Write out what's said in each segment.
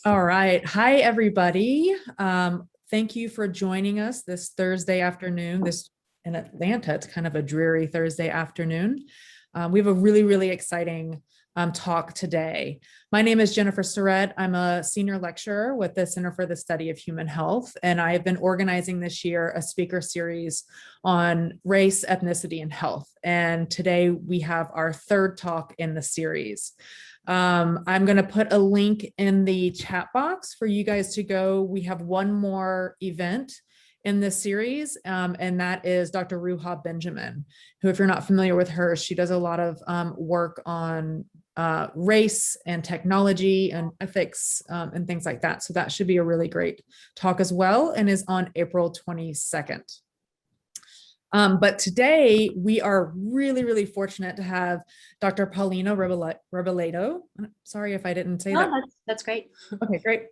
All right. Hi, everybody. Thank you for joining us this Thursday afternoon. This in Atlanta, it's kind of a dreary Thursday afternoon. We have a really exciting talk today. My name is Jennifer Surratt. I'm a senior lecturer with the Center for the Study of Human Health, and I have been organizing this year a speaker series on race, ethnicity, and health. And today we have our third talk in the series. I'm going to put a link in the chat box for you guys to go. We have one more event in this series, and that is Dr. Ruha Benjamin, who, if you're not familiar with her, she does a lot of work on race and technology and ethics and things like that. So that should be a really great talk as well, and is on April 22nd. But today we are really fortunate to have Dr. Paulina Rebolledo. Sorry if I didn't say that. That's great. Okay, great.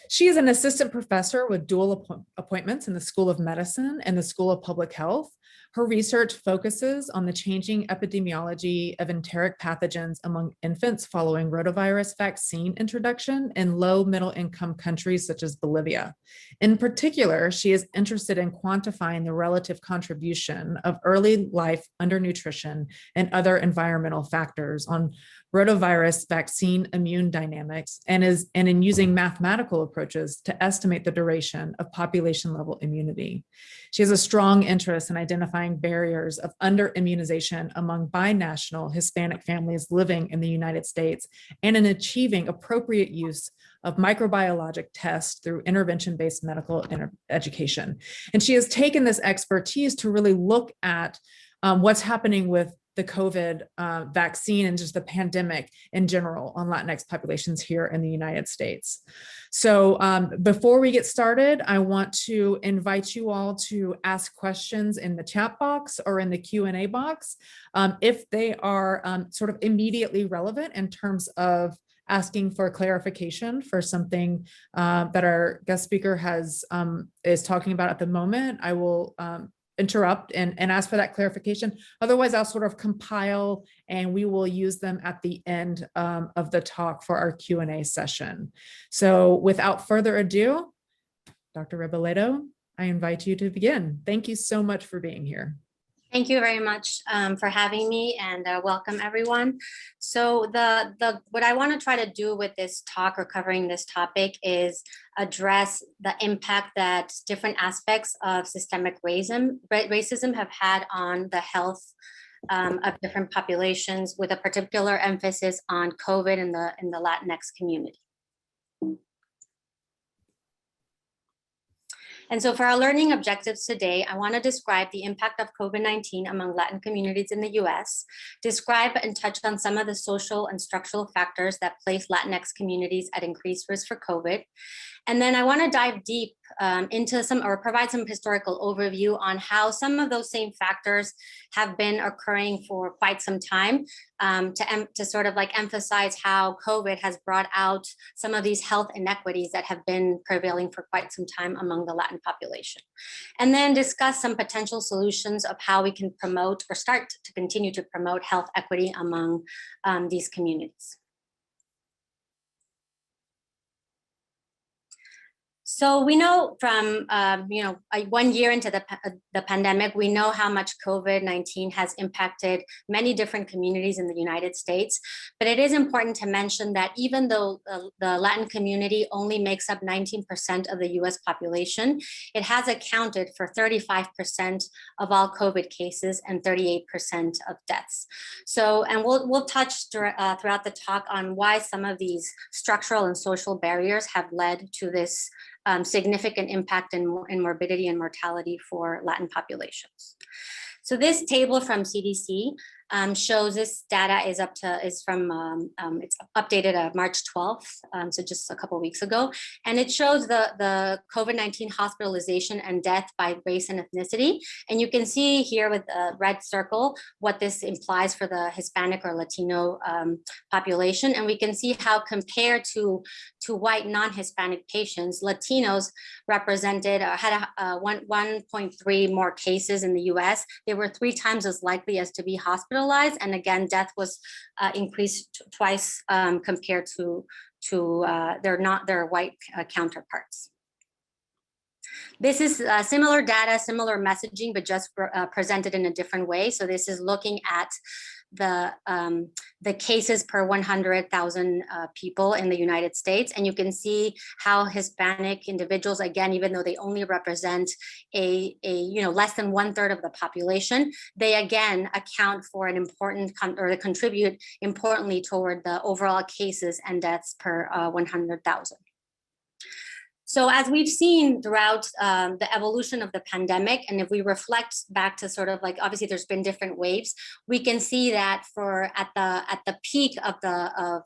She is an assistant professor with dual appointments in the School of Medicine and the School of Public Health. Her research focuses on the changing epidemiology of enteric pathogens among infants following rotavirus vaccine introduction in low middle income countries such as Bolivia. In particular, she is interested in quantifying the relative contribution of early life undernutrition and other environmental factors on rotavirus vaccine immune dynamics and in using mathematical approaches to estimate the duration of population level immunity. She has a strong interest in identifying barriers of under-immunization among binational Hispanic families living in the United States and in achieving appropriate use of microbiologic tests through intervention-based medical education. And she has taken this expertise to really look at what's happening with the COVID vaccine and just the pandemic in general on Latinx populations here in the United States. So before we get started, I want to invite you all to ask questions in the chat box or in the Q&A box if they are sort of immediately relevant in terms of asking for clarification for something that our guest speaker is talking about at the moment. I will interrupt and ask for that clarification. Otherwise, I'll sort of compile and we will use them at the end of the talk for our Q&A session. So without further ado, Dr. Rebolledo, I invite you to begin. Thank you so much for being here. Thank you very much for having me, and welcome everyone. So what I want to try to do with this talk or covering this topic is address the impact that different aspects of systemic racism have had on the health of different populations, with a particular emphasis on COVID in the Latinx community. And so for our learning objectives today, I want to describe the impact of COVID-19 among Latin communities in the US, describe and touch on some of the social and structural factors that place Latinx communities at increased risk for COVID. And then I want to dive deep into provide some historical overview on how some of those same factors have been occurring for quite some time, to sort of like emphasize how COVID has brought out some of these health inequities that have been prevailing for quite some time among the Latin population. And then discuss some potential solutions of how we can promote or start to continue to promote health equity among these communities. So we know from 1 year into the pandemic, we know how much COVID-19 has impacted many different communities in the United States. But it is important to mention that even though the Latin community only makes up 19% of the US population, it has accounted for 35% of all COVID cases and 38% of deaths. So, and we'll touch throughout the talk on why some of these structural and social barriers have led to this significant impact in morbidity and mortality for Latin populations. So this table from CDC shows this data is from it's updated March 12th, so just a couple of weeks ago, and it shows the COVID-19 hospitalization and death by race and ethnicity. And you can see here with the red circle what this implies for the Hispanic or Latino population, and we can see how compared to white non-Hispanic patients, Latinos represented had 1.3 more cases in the US. They were 3 times as likely as to be hospitalized. And again, death was increased twice compared to their white counterparts. This is similar data, similar messaging, but just presented in a different way. So this is looking at the cases per 100,000 people in the United States. And you can see how Hispanic individuals, again, even though they only represent a less than 1/3 of the population, they again account for an important, or they contribute importantly toward the overall cases and deaths per 100,000. So as we've seen throughout the evolution of the pandemic, and if we reflect back to sort of like, obviously there's been different waves, we can see that at the peak of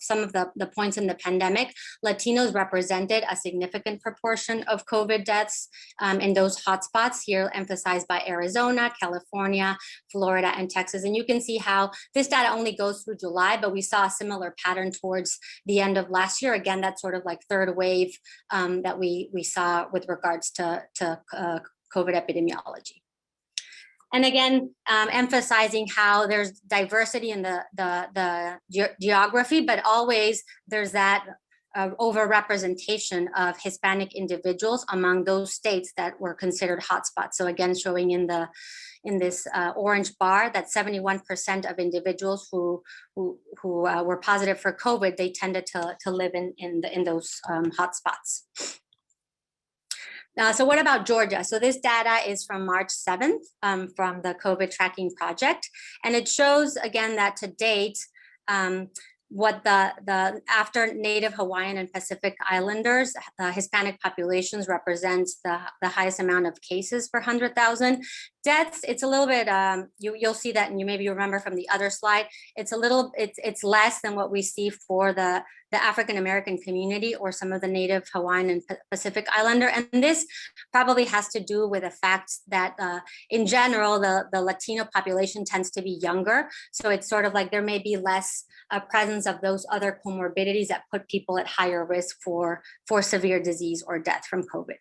some of the points in the pandemic, Latinos represented a significant proportion of COVID deaths in those hotspots here, emphasized by Arizona, California, Florida, and Texas. And you can see how this data only goes through July, but we saw a similar pattern towards the end of last year. Again, that sort of like third wave that we saw with regards to COVID epidemiology. And again, emphasizing how there's diversity in the geography, but always there's that overrepresentation of Hispanic individuals among those states that were considered hotspots. So again, showing in this orange bar that 71% of individuals who were positive for COVID, they tended to live in those hotspots. So what about Georgia? So this data is from March 7th from the COVID tracking project. And it shows again that to date, what the after Native Hawaiian and Pacific Islanders, Hispanic populations represents the highest amount of cases per 100,000. Deaths, it's a little bit, you'll see that, and you maybe remember from the other slide, it's less than what we see for the African-American community or some of the Native Hawaiian and Pacific Islander. And this probably has to do with the fact that in general, the Latino population tends to be younger. So it's sort of like there may be less presence of those other comorbidities that put people at higher risk for severe disease or death from COVID.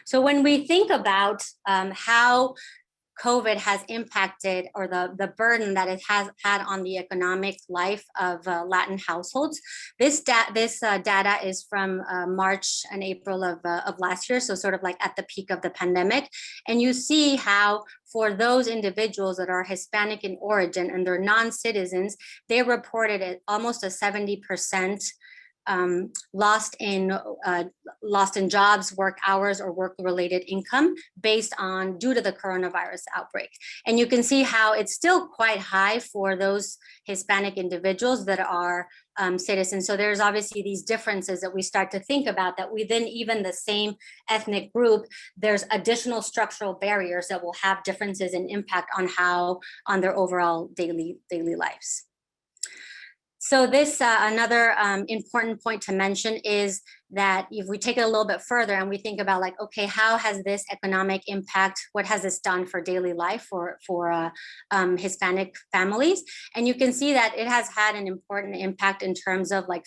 So when we think about how COVID has impacted, or the burden that it has had on the economic life of Latin households, this data is from March and April of last year, so sort of like at the peak of the pandemic. And you see how for those individuals that are Hispanic in origin and they're non-citizens, they reported almost a 70% lost in jobs, work hours, or work-related income due to the coronavirus outbreak. And you can see how it's still quite high for those Hispanic individuals that are citizens. So there's obviously these differences that we start to think about, that within even the same ethnic group, there's additional structural barriers that will have differences in impact on their overall daily lives. So this, another important point to mention is that if we take it a little bit further and we think about like, okay, how has this economic impact, what has this done for daily life for Hispanic families? And you can see that it has had an important impact in terms of like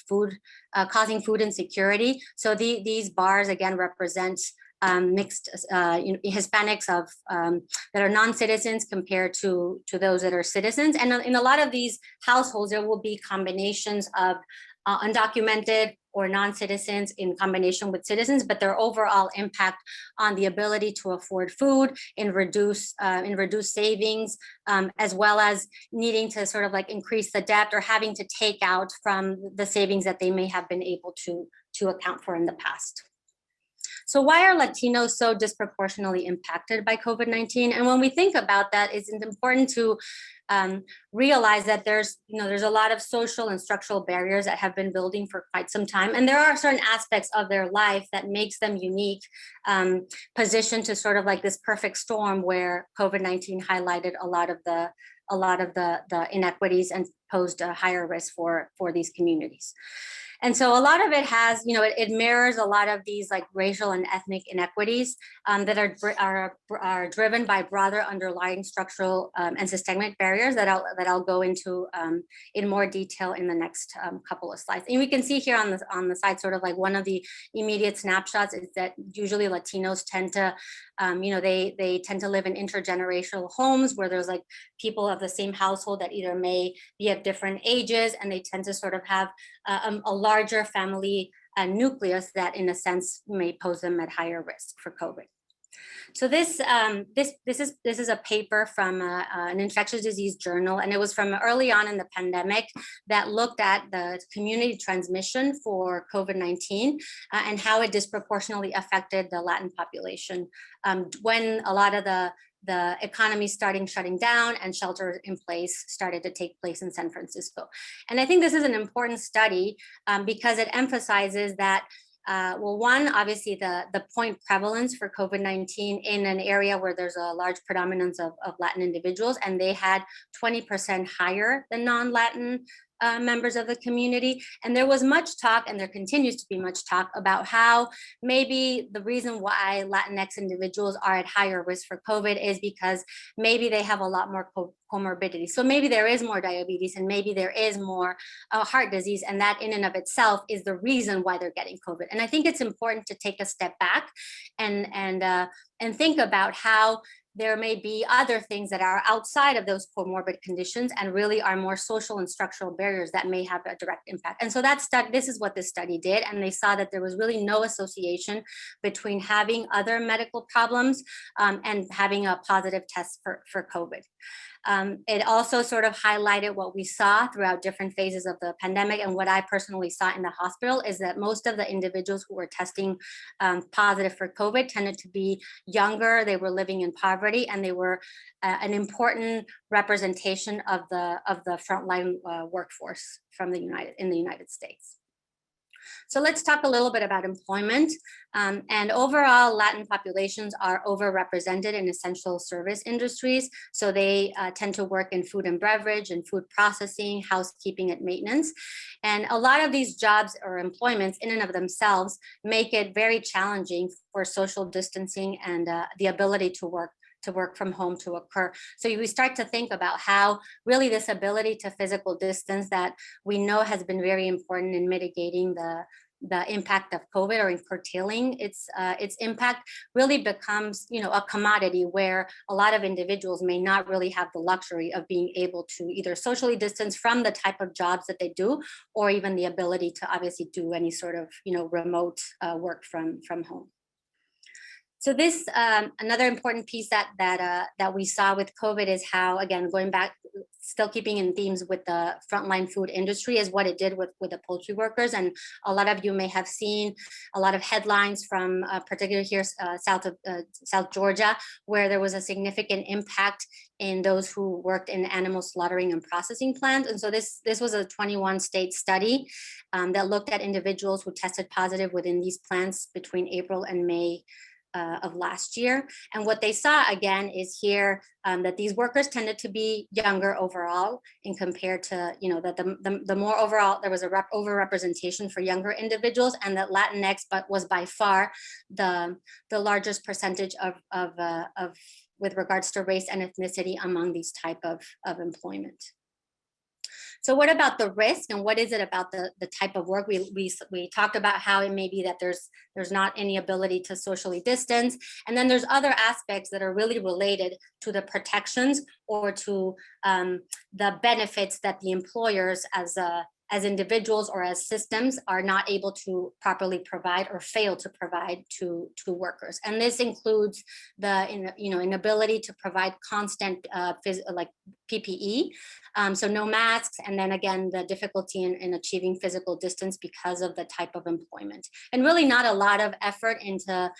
causing food insecurity. So these bars again represent mixed Hispanics that are non-citizens compared to those that are citizens. And in a lot of these households, there will be combinations of undocumented or non-citizens in combination with citizens, but their overall impact on the ability to afford food, in reduced savings, as well as needing to sort of like increase the debt or having to take out from the savings that they may have been able to account for in the past. So why are Latinos so disproportionately impacted by COVID-19? And when we think about that, it's important to realize that there's a lot of social and structural barriers that have been building for quite some time. And there are certain aspects of their life that makes them unique, positioned to sort of like this perfect storm where COVID-19 highlighted a lot of the inequities and posed a higher risk for these communities. And so a lot of it has, it mirrors a lot of these like racial and ethnic inequities that are driven by broader underlying structural and systemic barriers that I'll go into in more detail in the next couple of slides. And we can see here on the side, sort of like one of the immediate snapshots is that usually Latinos tend to, they tend to live in intergenerational homes where there's like people of the same household that either may be at different ages, and they tend to sort of have a larger family nucleus that in a sense may pose them at higher risk for COVID. So this is a paper from an infectious disease journal, and it was from early on in the pandemic that looked at the community transmission for COVID-19 and how it disproportionately affected the Latin population when a lot of the economy shutting down and shelter in place started to take place in San Francisco. And I think this is an important study because it emphasizes that well, one, obviously the point prevalence for COVID-19 in an area where there's a large predominance of Latin individuals, and they had 20% higher than non-Latin members of the community. And there was much talk, and there continues to be much talk about how maybe the reason why Latinx individuals are at higher risk for COVID is because maybe they have a lot more comorbidities. So maybe there is more diabetes, and maybe there is more heart disease, and that in and of itself is the reason why they're getting COVID. And I think it's important to take a step back and think about how there may be other things that are outside of those comorbid conditions and really are more social and structural barriers that may have a direct impact. And so this is what this study did. And they saw that there was really no association between having other medical problems and having a positive test for COVID. It also sort of highlighted what we saw throughout different phases of the pandemic, and what I personally saw in the hospital is that most of the individuals who were testing positive for COVID tended to be younger, they were living in poverty, and they were an important representation of the frontline workforce from in the United States. So let's talk a little bit about employment. And overall, Latin populations are overrepresented in essential service industries. So they tend to work in food and beverage and food processing, housekeeping and maintenance. And a lot of these jobs or employments in and of themselves make it very challenging for social distancing and the ability to work from home to occur. So we start to think about how really this ability to physical distance that we know has been very important in mitigating the impact of COVID or in curtailing its impact really becomes, a commodity where a lot of individuals may not really have the luxury of being able to either socially distance from the type of jobs that they do, or even the ability to obviously do any sort of, remote work from home. So this another important piece that we saw with COVID is how, again, going back, still keeping in themes with the frontline food industry, is what it did with the poultry workers. And a lot of you may have seen a lot of headlines from particularly here South Georgia, where there was a significant impact in those who worked in animal slaughtering and processing plants. And so this was a 21-state study that looked at individuals who tested positive within these plants between April and May of last year. And what they saw again is here that these workers tended to be younger overall, in compared to, that the more overall, there was a overrepresentation for younger individuals, and that Latinx was by far the largest percentage of with regards to race and ethnicity among these type of employment. So what about the risk, and what is it about the type of work? We talked about how it may be that there's not any ability to socially distance, and then there's other aspects that are really related to the protections or to the benefits that the employers as individuals or as systems are not able to properly provide or fail to provide to workers. And this includes the inability to provide constant like PPE, so no masks, and then again the difficulty in achieving physical distance because of the type of employment, and really not a lot of effort into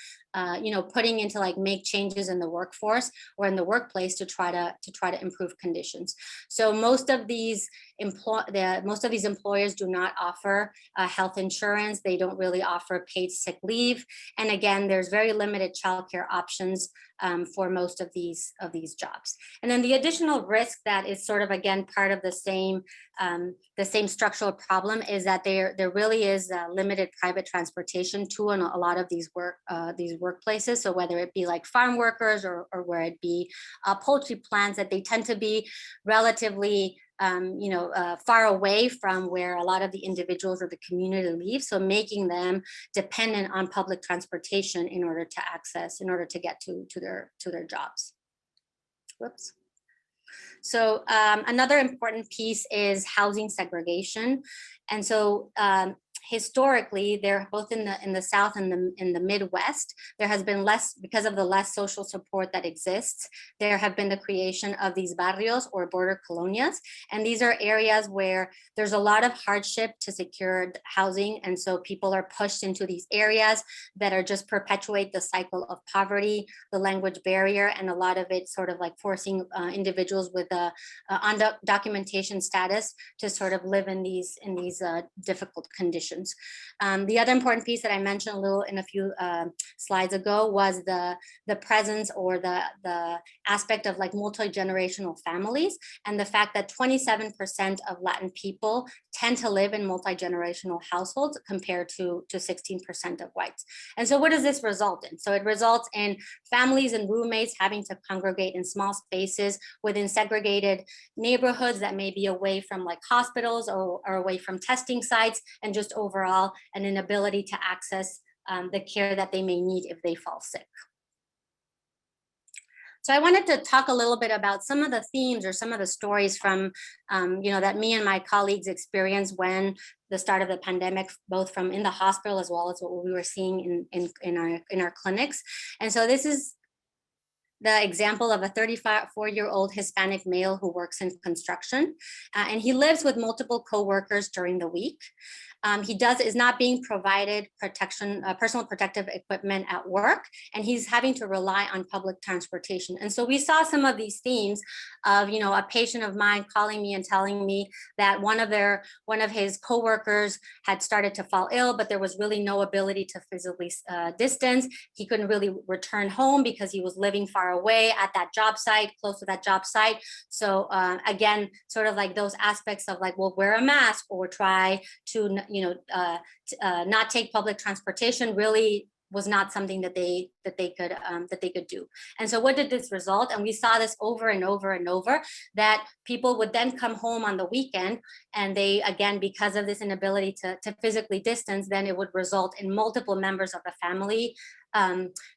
putting into make changes in the workforce or in the workplace to try to improve conditions. So most of these employers do not offer health insurance. They don't really offer paid sick leave, and again, there's very limited childcare options for most of these jobs. And then the additional risk that is sort of again part of the same structural problem is that there really is limited private transportation to a lot of these workplaces. So whether it be like farm workers or where it be poultry plants, that they tend to be relatively far away from where a lot of the individuals or the community live, so making them dependent on public transportation in order to get to their jobs. Whoops. So another important piece is housing segregation. And so historically, there both in the South and in the Midwest, there has been less, because of the less social support that exists, there have been the creation of these barrios or border colonias. And these are areas where there's a lot of hardship to secure housing. And so people are pushed into these areas that are just perpetuate the cycle of poverty, the language barrier, and a lot of it sort of like forcing individuals with a undocumentation status to sort of live in these difficult conditions. The other important piece that I mentioned a little in a few slides ago was the presence or the aspect of like multi-generational families, and the fact that 27% of Latin people tend to live in multi-generational households compared to 16% of whites. And so what does this result in? So it results in families and roommates having to congregate in small spaces within segregated neighborhoods that may be away from like hospitals or away from testing sites, and just overall an inability to access the care that they may need if they fall sick. So I wanted to talk a little bit about some of the themes or some of the stories from, that me and my colleagues experienced when the start of the pandemic, both from in the hospital as well as what we were seeing in our clinics. And so this is the example of a 34-year-old Hispanic male who works in construction, and he lives with multiple coworkers during the week. He is not being provided personal protective equipment at work, and he's having to rely on public transportation. And so we saw some of these themes of, a patient of mine calling me and telling me that one of his coworkers had started to fall ill, but there was really no ability to physically distance. He couldn't really return home because he was living far away at that job site, close to that job site. So again, sort of like those aspects of like, well, wear a mask or try to not take public transportation really was not something that they could do. And so what did this result? And we saw this over and over and over, that people would then come home on the weekend, and they, again, because of this inability to physically distance, then it would result in multiple members of the family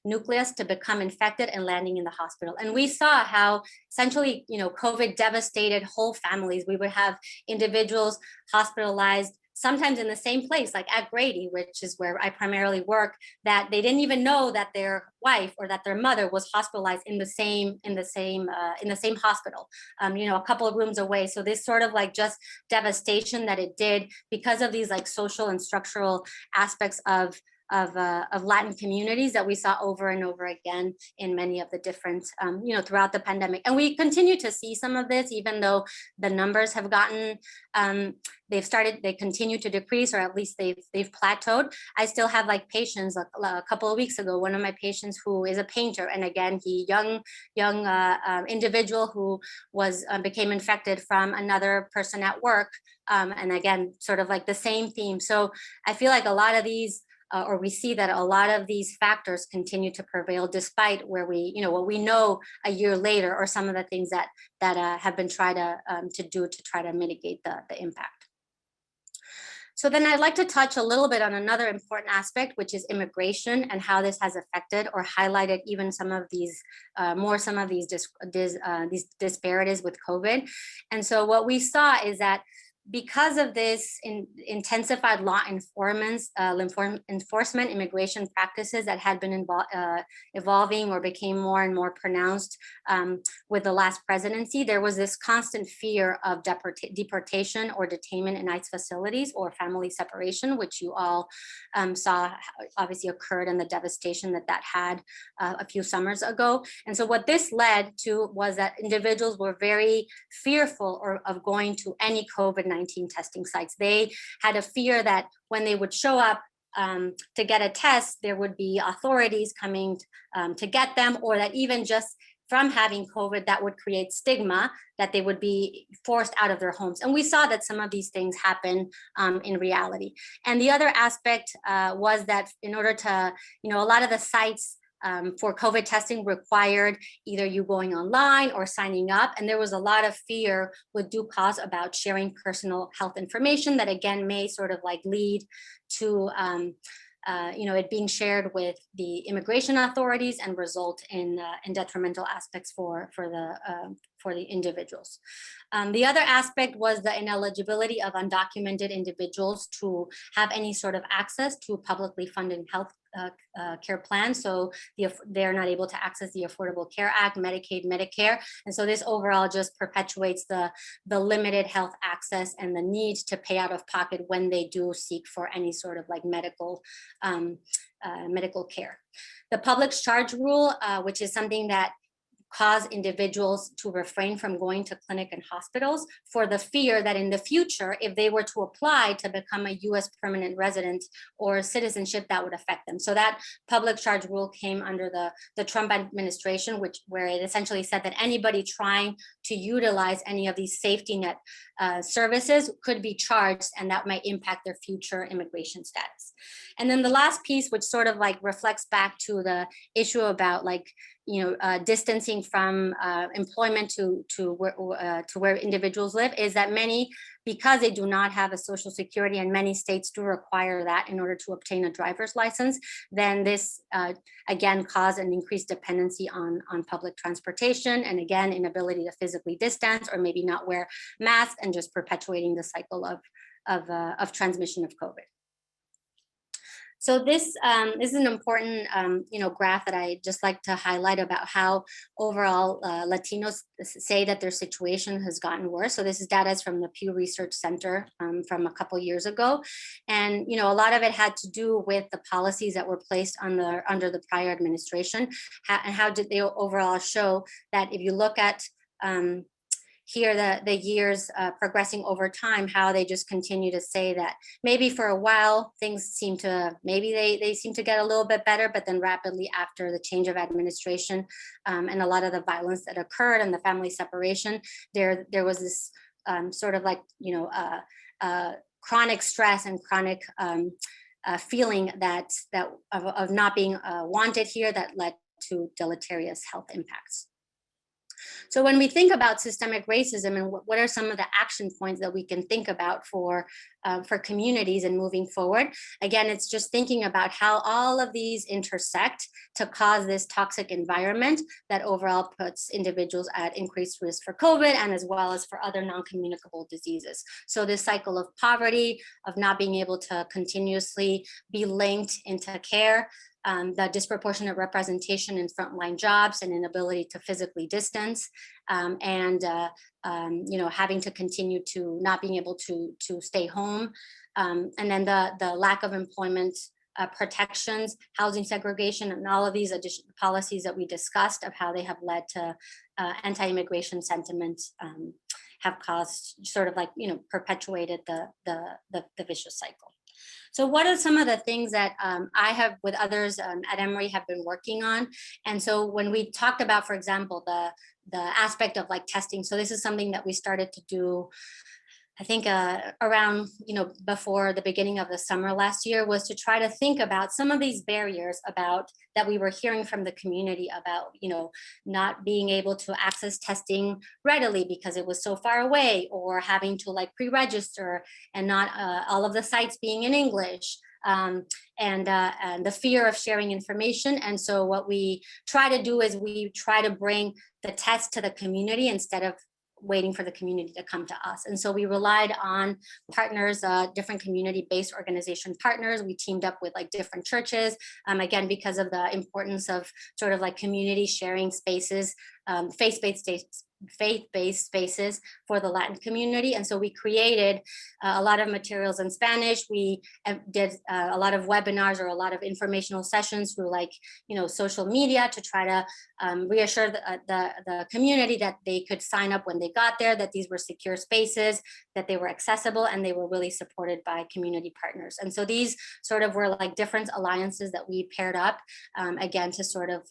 nucleus to become infected and landing in the hospital. And we saw how essentially, COVID devastated whole families. We would have individuals hospitalized sometimes in the same place, like at Grady, which is where I primarily work, that they didn't even know that their wife or that their mother was hospitalized in the same hospital, a couple of rooms away. So this sort of like just devastation that it did because of these like social and structural aspects of Latin communities that we saw over and over again in many of the different, throughout the pandemic. And we continue to see some of this, even though the numbers have gotten, they continue to decrease, or at least they've plateaued. I still have like patients, a couple of weeks ago, one of my patients who is a painter, and again, young individual who became infected from another person at work. And again, sort of like the same theme. So I feel like a lot of these, or we see that a lot of these factors continue to prevail despite what we know a year later, or some of the things that have been tried to do to try to mitigate the impact. So then I'd like to touch a little bit on another important aspect, which is immigration, and how this has affected or highlighted even some of these disparities with COVID. And so what we saw is that because of this intensified law enforcement immigration practices that had been evolving or became more and more pronounced with the last presidency, there was this constant fear of deportation or detainment in ICE facilities or family separation, which you all saw obviously occurred, and the devastation that had a few summers ago. And so what this led to was that individuals were very fearful of going to any COVID-19 testing sites. They had a fear that when they would show up to get a test, there would be authorities coming to get them, or that even just from having COVID, that would create stigma, that they would be forced out of their homes. And we saw that some of these things happen in reality. And the other aspect was that in order to, a lot of the sites for COVID testing required either you going online or signing up. And there was a lot of fear with due cause about sharing personal health information that, again, may sort of like lead to it being shared with the immigration authorities and result in detrimental aspects for the individuals. The other aspect was the ineligibility of undocumented individuals to have any sort of access to publicly funded health care plans. So they're not able to access the Affordable Care Act, Medicaid, Medicare. And so this overall just perpetuates the limited health access and the need to pay out of pocket when they do seek for any sort of like medical care. The public charge rule, which is something that cause individuals to refrain from going to clinic and hospitals for the fear that in the future, if they were to apply to become a US permanent resident or citizenship, that would affect them. So that public charge rule came under the Trump administration, where it essentially said that anybody trying to utilize any of these safety net services could be charged, and that might impact their future immigration status. And then the last piece, which sort of like reflects back to the issue about like, distancing from employment to where individuals live, is that many, because they do not have a social security, and many states do require that in order to obtain a driver's license, then this again caused an increased dependency on public transportation, and again inability to physically distance or maybe not wear masks, and just perpetuating the cycle of transmission of COVID. So this is an important, graph that I just like to highlight about how overall Latinos say that their situation has gotten worse. So this is data from the Pew Research Center from a couple years ago, and a lot of it had to do with the policies that were placed under the prior administration, and how did they overall show that if you look at here the years progressing over time, how they just continue to say that maybe for a while things seem to, maybe they seem to get a little bit better, but then rapidly after the change of administration and a lot of the violence that occurred and the family separation, there was this sort of like, chronic stress and chronic feeling that of not being wanted here, that led to deleterious health impacts. So when we think about systemic racism, and what are some of the action points that we can think about for communities and moving forward, again, it's just thinking about how all of these intersect to cause this toxic environment that overall puts individuals at increased risk for COVID, and as well as for other non-communicable diseases. So this cycle of poverty, of not being able to continuously be linked into care, the disproportionate representation in frontline jobs and inability to physically distance, and having to continue to not being able to stay home, and then the lack of employment protections, housing segregation, and all of these additional policies that we discussed of how they have led to anti-immigration sentiments, have caused sort of like, perpetuated the vicious cycle. So what are some of the things that I have with others at Emory have been working on? And so when we talked about, for example, the aspect of like testing, so this is something that we started to do, I think around, before the beginning of the summer last year, was to try to think about some of these barriers that we were hearing from the community about, not being able to access testing readily because it was so far away, or having to like pre-register and not all of the sites being in English. And the fear of sharing information. And so what we try to do is we try to bring the test to the community instead of waiting for the community to come to us. And so we relied on partners, different community-based organization partners. We teamed up with like different churches, again, because of the importance of sort of like community sharing spaces, faith-based spaces for the Latin community. And so we created a lot of materials in Spanish. We did a lot of webinars or a lot of informational sessions through like, social media to try to reassure the community that they could sign up when they got there, that these were secure spaces, that they were accessible, and they were really supported by community partners. And so these sort of were like different alliances that we paired up, again, to sort of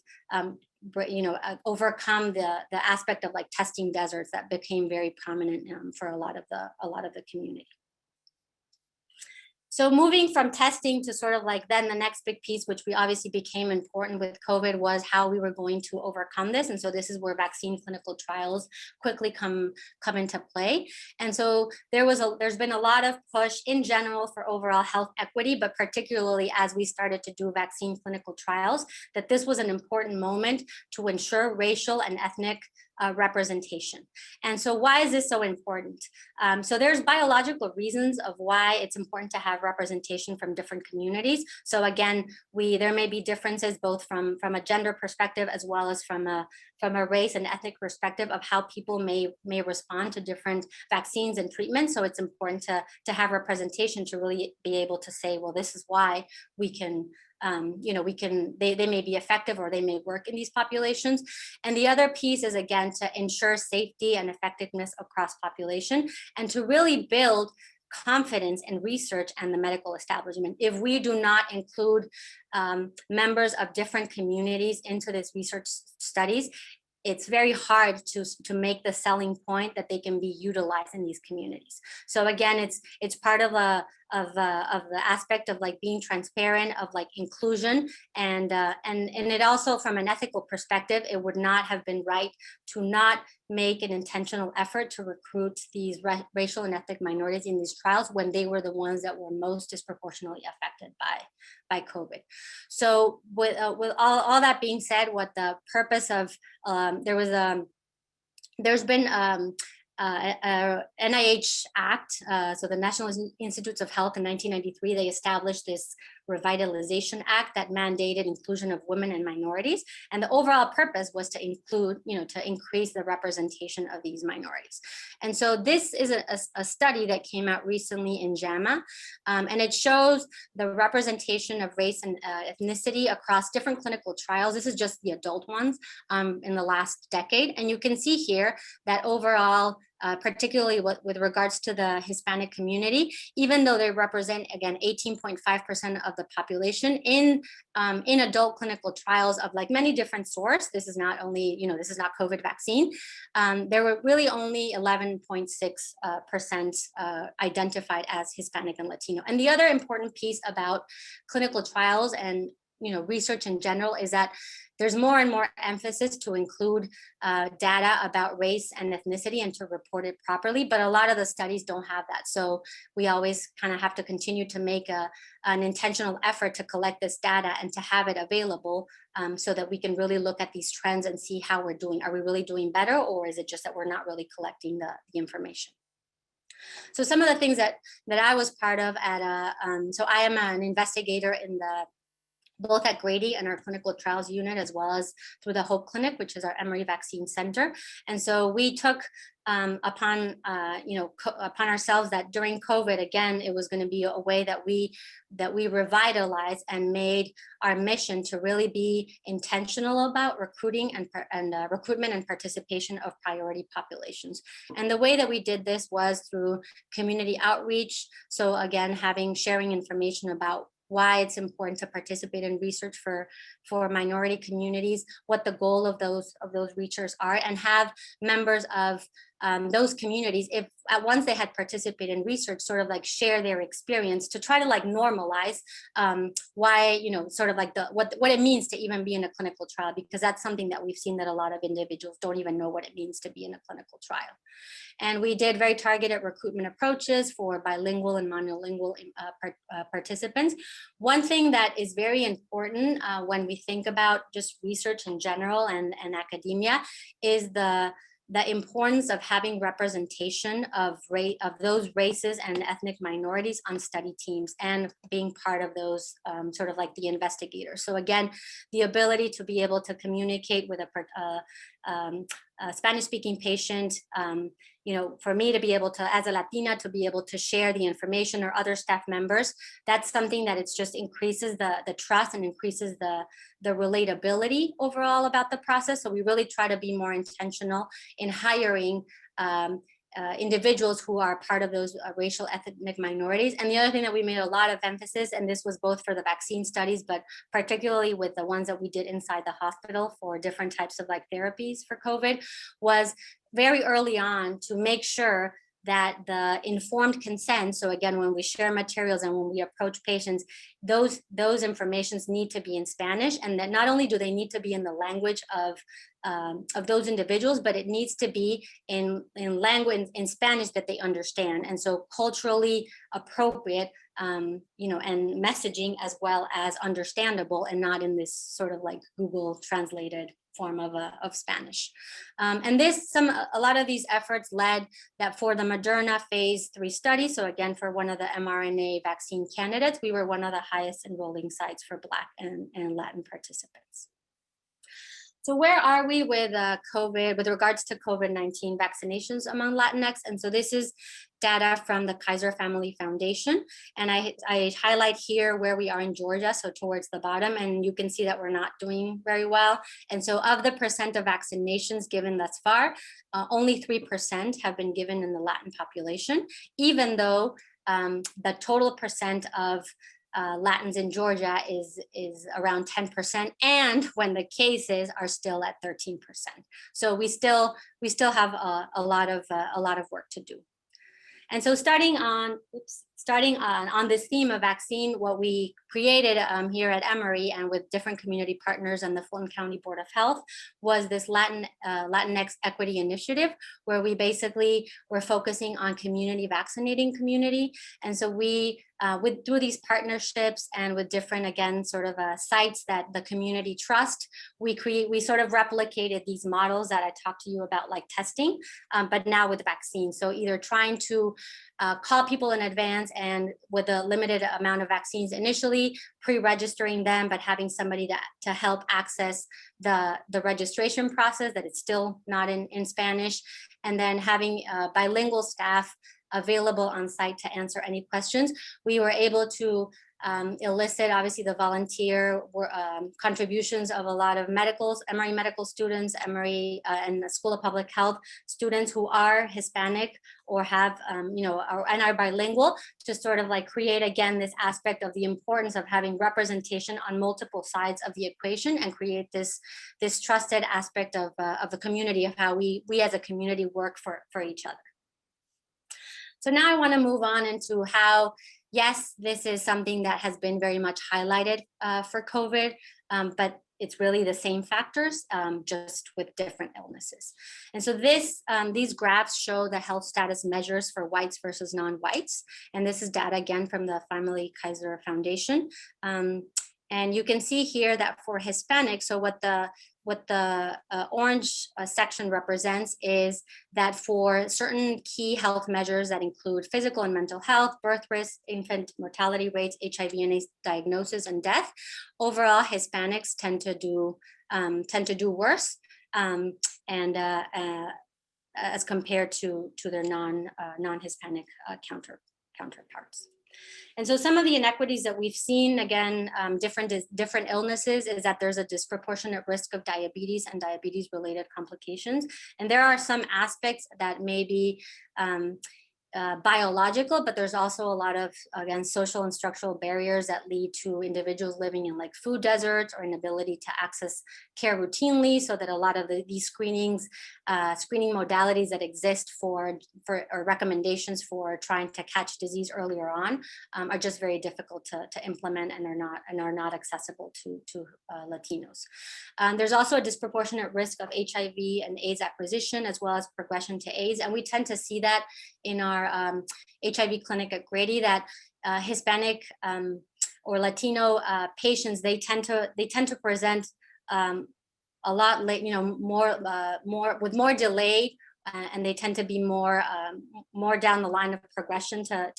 overcome the aspect of like testing deserts that became very prominent for a lot of the community. So moving from testing to sort of like then the next big piece, which we obviously became important with COVID, was how we were going to overcome this. And so this is where vaccine clinical trials quickly come into play. And so there's been a lot of push in general for overall health equity, but particularly as we started to do vaccine clinical trials, that this was an important moment to ensure racial and ethnic representation. And so why is this so important? So there's biological reasons of why it's important to have representation from different communities. So again, there may be differences both from a gender perspective as well as from a race and ethnic perspective of how people may respond to different vaccines and treatments. So it's important to have representation to really be able to say, well, this is why we can they may be effective or they may work in these populations. And the other piece is, again, to ensure safety and effectiveness across population and to really build confidence in research and the medical establishment. If we do not include members of different communities into this research studies, it's very hard to make the selling point that they can be utilized in these communities. So again, it's part of the aspect of like being transparent, of like inclusion, and it also, from an ethical perspective, it would not have been right to not make an intentional effort to recruit these racial and ethnic minorities in these trials when they were the ones that were most disproportionately affected by COVID. So with all that being said, what the purpose of there's been NIH Act, so the National Institutes of Health in 1993, they established this Revitalization Act that mandated inclusion of women and minorities. And the overall purpose was to include, to increase the representation of these minorities. And so this is a study that came out recently in JAMA, and it shows the representation of race and ethnicity across different clinical trials. This is just the adult ones in the last decade. And you can see here that overall, particularly with regards to the Hispanic community, even though they represent, again, 18.5% of the population in adult clinical trials of like many different sources. This is not only, this is not COVID vaccine. There were really only 11.6% identified as Hispanic and Latino. And the other important piece about clinical trials and research in general is that there's more and more emphasis to include data about race and ethnicity and to report it properly, but a lot of the studies don't have that. So we always kind of have to continue to make an intentional effort to collect this data and to have it available so that we can really look at these trends and see how we're doing. Are we really doing better, or is it just that we're not really collecting the information? So some of the things that I was part of so I am an investigator in both at Grady and our clinical trials unit, as well as through the Hope Clinic, which is our Emory Vaccine Center. And so we took upon ourselves that during COVID, again, it was going to be a way that we revitalized and made our mission to really be intentional about recruiting and recruitment and participation of priority populations. And the way that we did this was through community outreach. So again, sharing information about why it's important to participate in research for minority communities, what the goal of those researchers are, and have members of those communities, if once they had participated in research, sort of like share their experience to try to like normalize why, sort of like what it means to even be in a clinical trial, because that's something that we've seen that a lot of individuals don't even know what it means to be in a clinical trial. And we did very targeted recruitment approaches for bilingual and monolingual participants. One thing that is very important when we think about just research in general and academia is the importance of having representation of those races and ethnic minorities on study teams and being part of those sort of like the investigators. So again, the ability to be able to communicate with a Spanish-speaking patient, for me to be able to, as a Latina, to be able to share the information, or other staff members, that's something that it's just increases the trust and increases the relatability overall about the process. So we really try to be more intentional in hiring individuals who are part of those racial ethnic minorities. And the other thing that we made a lot of emphasis, and this was both for the vaccine studies, but particularly with the ones that we did inside the hospital for different types of like therapies for COVID, was very early on to make sure that the informed consent, so again, when we share materials and when we approach patients, those informations need to be in Spanish, and that not only do they need to be in the language of those individuals, but it needs to be in language, in Spanish that they understand. And so culturally appropriate, you know, and messaging as well as understandable, and not in this sort of like Google translated form of Spanish. And a lot of these efforts led that for the Moderna phase 3 study, so again, for one of the mRNA vaccine candidates, we were one of the highest enrolling sites for Black and Latin participants. So where are we with COVID, with regards to COVID-19 vaccinations among Latinx? And so this is data from the Kaiser Family Foundation. And I highlight here where we are in Georgia, so towards the bottom, and you can see that we're not doing very well. And so of the percent of vaccinations given thus far, only 3% have been given in the Latin population, even though the total percent of Latins in Georgia is around 10%, and when the cases are still at 13%. So we still have a lot of work to do. And so starting on this theme of vaccine, what we created here at Emory and with different community partners and the Fulton County Board of Health was this Latinx Equity Initiative, where we basically were focusing on community vaccinating community. And so we, through these partnerships and with different, again, sort of sites that the community trust, we sort of replicated these models that I talked to you about, like testing, but now with vaccines. So either trying to call people in advance and with a limited amount of vaccines initially, pre-registering them, but having somebody to help access the registration process, that it's still not in Spanish, and then having bilingual staff available on site to answer any questions. We were able to elicit, obviously, the volunteer contributions of a lot of Emory medical students, Emory and the School of Public Health students who are Hispanic or have, and are bilingual, to sort of like create, again, this aspect of the importance of having representation on multiple sides of the equation and create this trusted aspect of the community, of how we as a community work for each other. So now I want to move on into how, yes, this is something that has been very much highlighted for COVID, but it's really the same factors, just with different illnesses. And so these graphs show the health status measures for whites versus non-whites. And this is data, again, from the Family Kaiser Foundation. And you can see here that for Hispanics, so what the orange section represents is that for certain key health measures that include physical and mental health, birth risk, infant mortality rates, HIV and AIDS diagnosis, and death, overall Hispanics tend to do worse, as compared to their non-Hispanic counterparts. And so some of the inequities that we've seen, again, different illnesses, is that there's a disproportionate risk of diabetes and diabetes-related complications. And there are some aspects that may be biological, but there's also a lot of, again, social and structural barriers that lead to individuals living in like food deserts or inability to access care routinely, so that a lot of these screening modalities that exist for or recommendations for trying to catch disease earlier on are just very difficult to implement and are not accessible to Latinos. There's also a disproportionate risk of HIV and AIDS acquisition, as well as progression to AIDS, and we tend to see that in our HIV clinic at Grady, that Hispanic or Latino patients, they tend to present a lot late, more with more delay, and they tend to be more down the line of progression to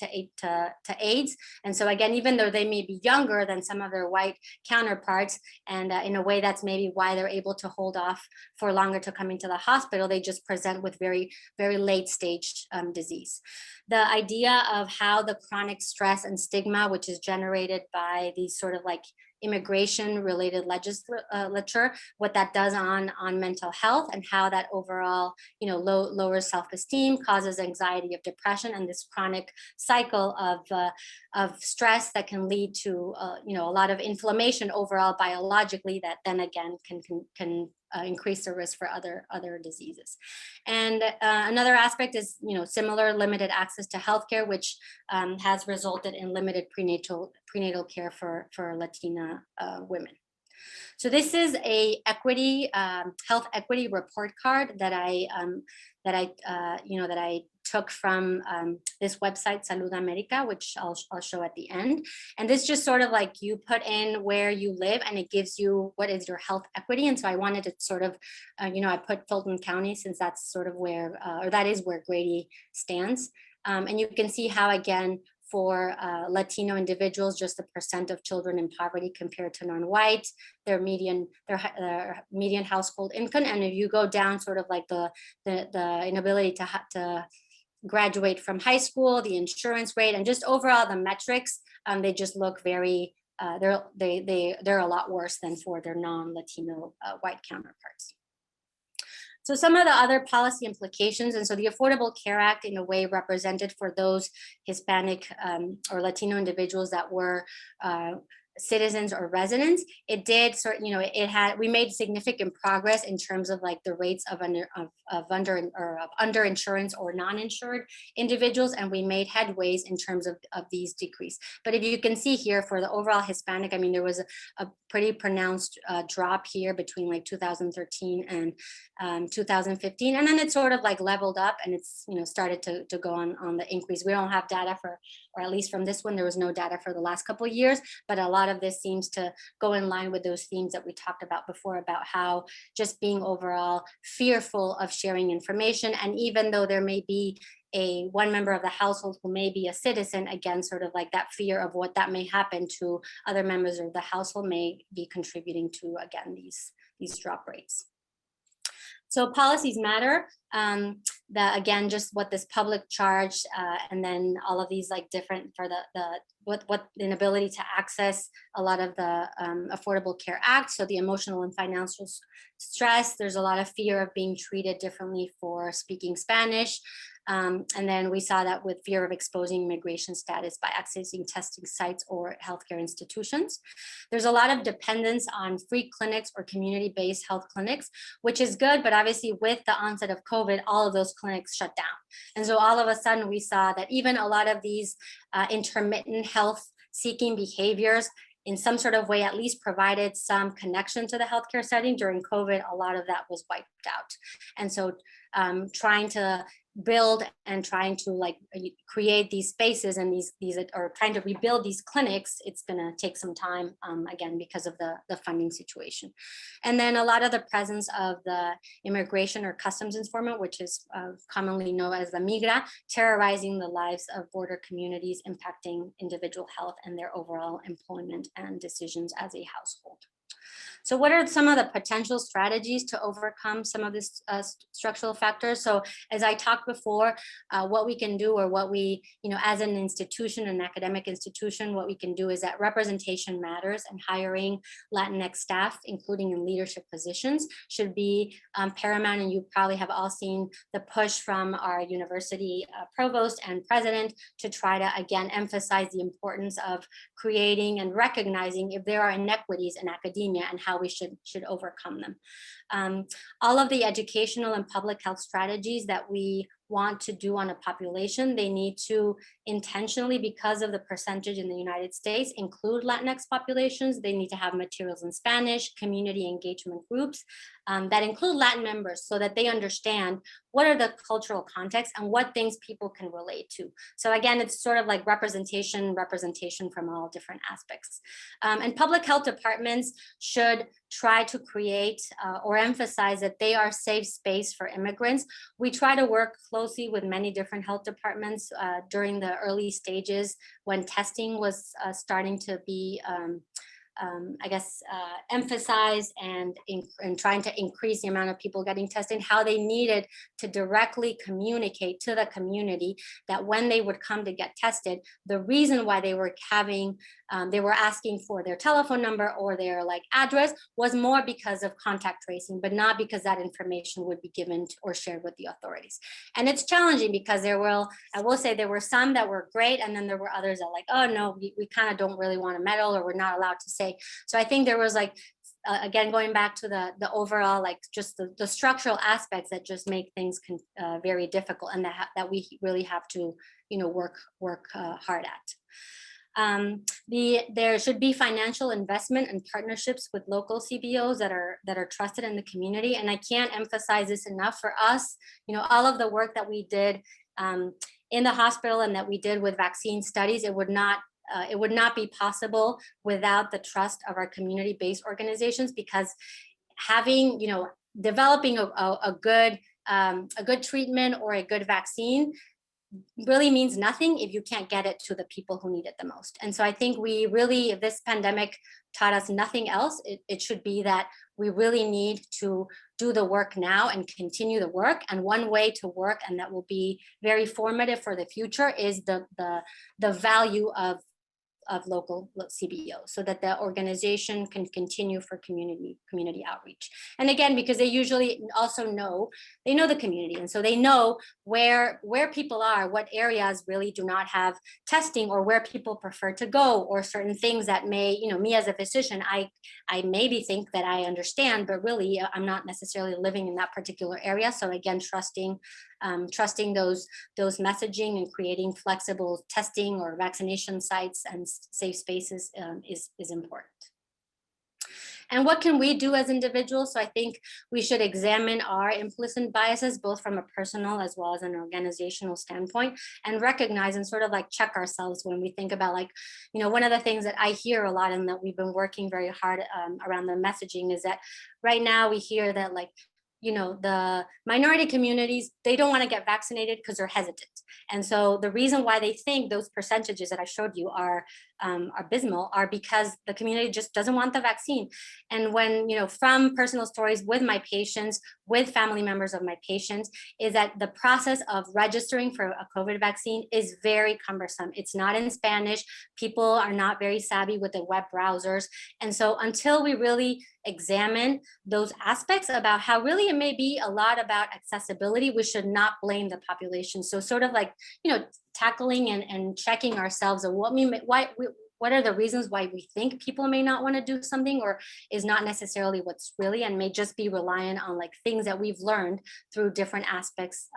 AIDS. And so again, even though they may be younger than some of their white counterparts, and in a way that's maybe why they're able to hold off for longer to coming to the hospital, they just present with very, very late stage disease. The idea of how the chronic stress and stigma, which is generated by these sort of like immigration-related legislature, what that does on mental health and how that overall, lowers self-esteem, causes anxiety of depression, and this chronic cycle of stress that can lead to, a lot of inflammation overall biologically that then again can increase the risk for other diseases. And another aspect is, similar limited access to healthcare, which has resulted in limited prenatal care for Latina women. So this is a health equity report card that I took from this website, Salud America, which I'll show at the end. And this just sort of like you put in where you live and it gives you what is your health equity. And so I wanted to sort of, I put Fulton County since that's sort of where, or that is where Grady stands. And you can see how, again, for Latino individuals, just the percent of children in poverty compared to non-white, their median household income, and if you go down, sort of like the inability to graduate from high school, the insurance rate, and just overall the metrics, they just look very they're a lot worse than for their non-Latino white counterparts. So some of the other policy implications, and so the Affordable Care Act in a way represented for those Hispanic or Latino individuals that were citizens or residents, it did sort, we made significant progress in terms of like the rates of underinsurance or non-insured individuals, and we made headways in terms of these decrease. But if you can see here for the overall Hispanic, I mean, there was a pretty pronounced drop here between like 2013 and 2015, and then it sort of like leveled up and it's started to go on the increase. We don't have data for, or at least from this one, there was no data for the last couple of years, but a lot of this seems to go in line with those themes that we talked about before, about how just being overall fearful of sharing information. And even though there may be one member of the household who may be a citizen, again, sort of like that fear of what that may happen to other members of the household may be contributing to, again, these drop rates. So policies matter. Again, just what this public charge, and then all of these like different for what inability to access a lot of the Affordable Care Act. So the emotional and financial stress. There's a lot of fear of being treated differently for speaking Spanish. And then we saw that with fear of exposing immigration status by accessing testing sites or healthcare institutions. There's a lot of dependence on free clinics or community-based health clinics, which is good, but obviously with the onset of COVID, all of those clinics shut down. And so all of a sudden we saw that even a lot of these intermittent health seeking behaviors in some sort of way at least provided some connection to the healthcare setting. During COVID, a lot of that was wiped out. And so trying to build and trying to like create these spaces and these or trying to rebuild these clinics, it's going to take some time, again, because of the funding situation. And then a lot of the presence of the immigration or customs informant, which is commonly known as the migra, terrorizing the lives of border communities, impacting individual health and their overall employment and decisions as a household. So what are some of the potential strategies to overcome some of these structural factors? So as I talked before, what we can do, or what we, as an institution, an academic institution, what we can do is that representation matters, and hiring Latinx staff, including in leadership positions, should be paramount. And you probably have all seen the push from our university provost and president to try to, again, emphasize the importance of creating and recognizing if there are inequities in academia and how we should overcome them. All of the educational and public health strategies that we want to do on a population, they need to intentionally, because of the percentage in the United States, include Latinx populations. They need to have materials in Spanish, community engagement groups that include Latin members, so that they understand what are the cultural contexts and what things people can relate to. So again, it's sort of like representation from all different aspects. And public health departments should try to create or emphasize that they are a safe space for immigrants. We try to work closely with many different health departments during the early stages when testing was starting to be emphasized, and trying to increase the amount of people getting tested, how they needed to directly communicate to the community that when they would come to get tested, the reason why they were having they were asking for their telephone number or their like address was more because of contact tracing, but not because that information would be given to, or shared with the authorities. And it's challenging because I will say there were some that were great, and then there were others that like, oh no, we kind of don't really want to meddle, or we're not allowed to say. So I think there was like, again, going back to the overall, like just the structural aspects that just make things very difficult, and that we really have to, work hard at. There should be financial investment and partnerships with local CBOs that are trusted in the community. And I can't emphasize this enough. For us, all of the work that we did in the hospital and that we did with vaccine studies, it would not be possible without the trust of our community-based organizations, because having, developing a good treatment or a good vaccine really means nothing if you can't get it to the people who need it the most. And so I think if this pandemic taught us nothing else, it should be that we really need to do the work now and continue the work. And one way to work, and that will be very formative for the future, is the value of local CBOs, so that the organization can continue for community outreach. And again, because they usually also know the community, and so they know where people are, what areas really do not have testing, or where people prefer to go, or certain things that may, me as a physician, I maybe think that I understand, but really I'm not necessarily living in that particular area. So again, trusting those messaging and creating flexible testing or vaccination sites and safe spaces is important. And what can we do as individuals? So I think we should examine our implicit biases, both from a personal as well as an organizational standpoint, and recognize and sort of like check ourselves when we think about, like, one of the things that I hear a lot, and that we've been working very hard around the messaging, is that right now we hear that, like, the minority communities, they don't want to get vaccinated because they're hesitant. And so the reason why they think those percentages that I showed you are abysmal are because the community just doesn't want the vaccine. And when, from personal stories with my patients, with family members of my patients, is that the process of registering for a COVID vaccine is very cumbersome. It's not in Spanish. People are not very savvy with the web browsers. And so until we really examine those aspects about how really it may be a lot about accessibility, we should not blame the population. So sort of like, tackling and checking ourselves of what are the reasons why we think people may not want to do something, or is not necessarily what's really, and may just be reliant on like things that we've learned through different aspects,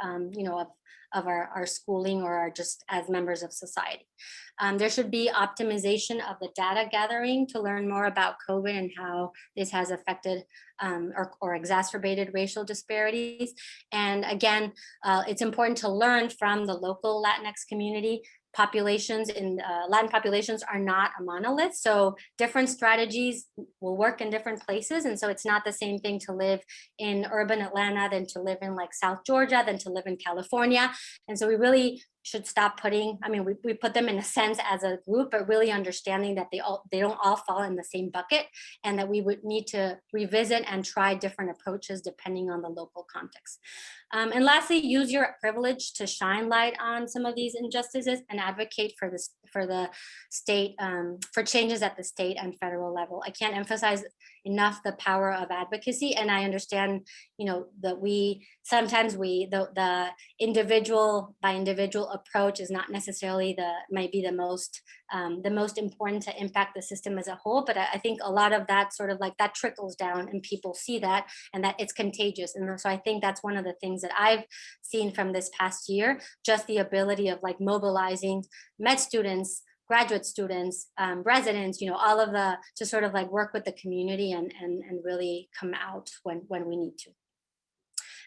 of our schooling, or our just as members of society. There should be optimization of the data gathering to learn more about COVID and how this has affected or exacerbated racial disparities. And again, it's important to learn from the local Latinx community. Populations in Latin populations are not a monolith, so different strategies will work in different places. And so it's not the same thing to live in urban Atlanta than to live in like South Georgia, than to live in California. And so we really should stop putting, we put them in a sense as a group, but really understanding that they don't all fall in the same bucket, and that we would need to revisit and try different approaches depending on the local context. And lastly, use your privilege to shine light on some of these injustices and advocate for the state, for changes at the state and federal level. I can't emphasize enough the power of advocacy, and I understand, that the individual by individual approach is not necessarily might be the most important to impact the system as a whole. But I think a lot of that sort of like that trickles down, and people see that, and that it's contagious. And so I think that's one of the things that I've seen from this past year, just the ability of like mobilizing med students, graduate students, residents, all of to sort of like work with the community and really come out when we need to.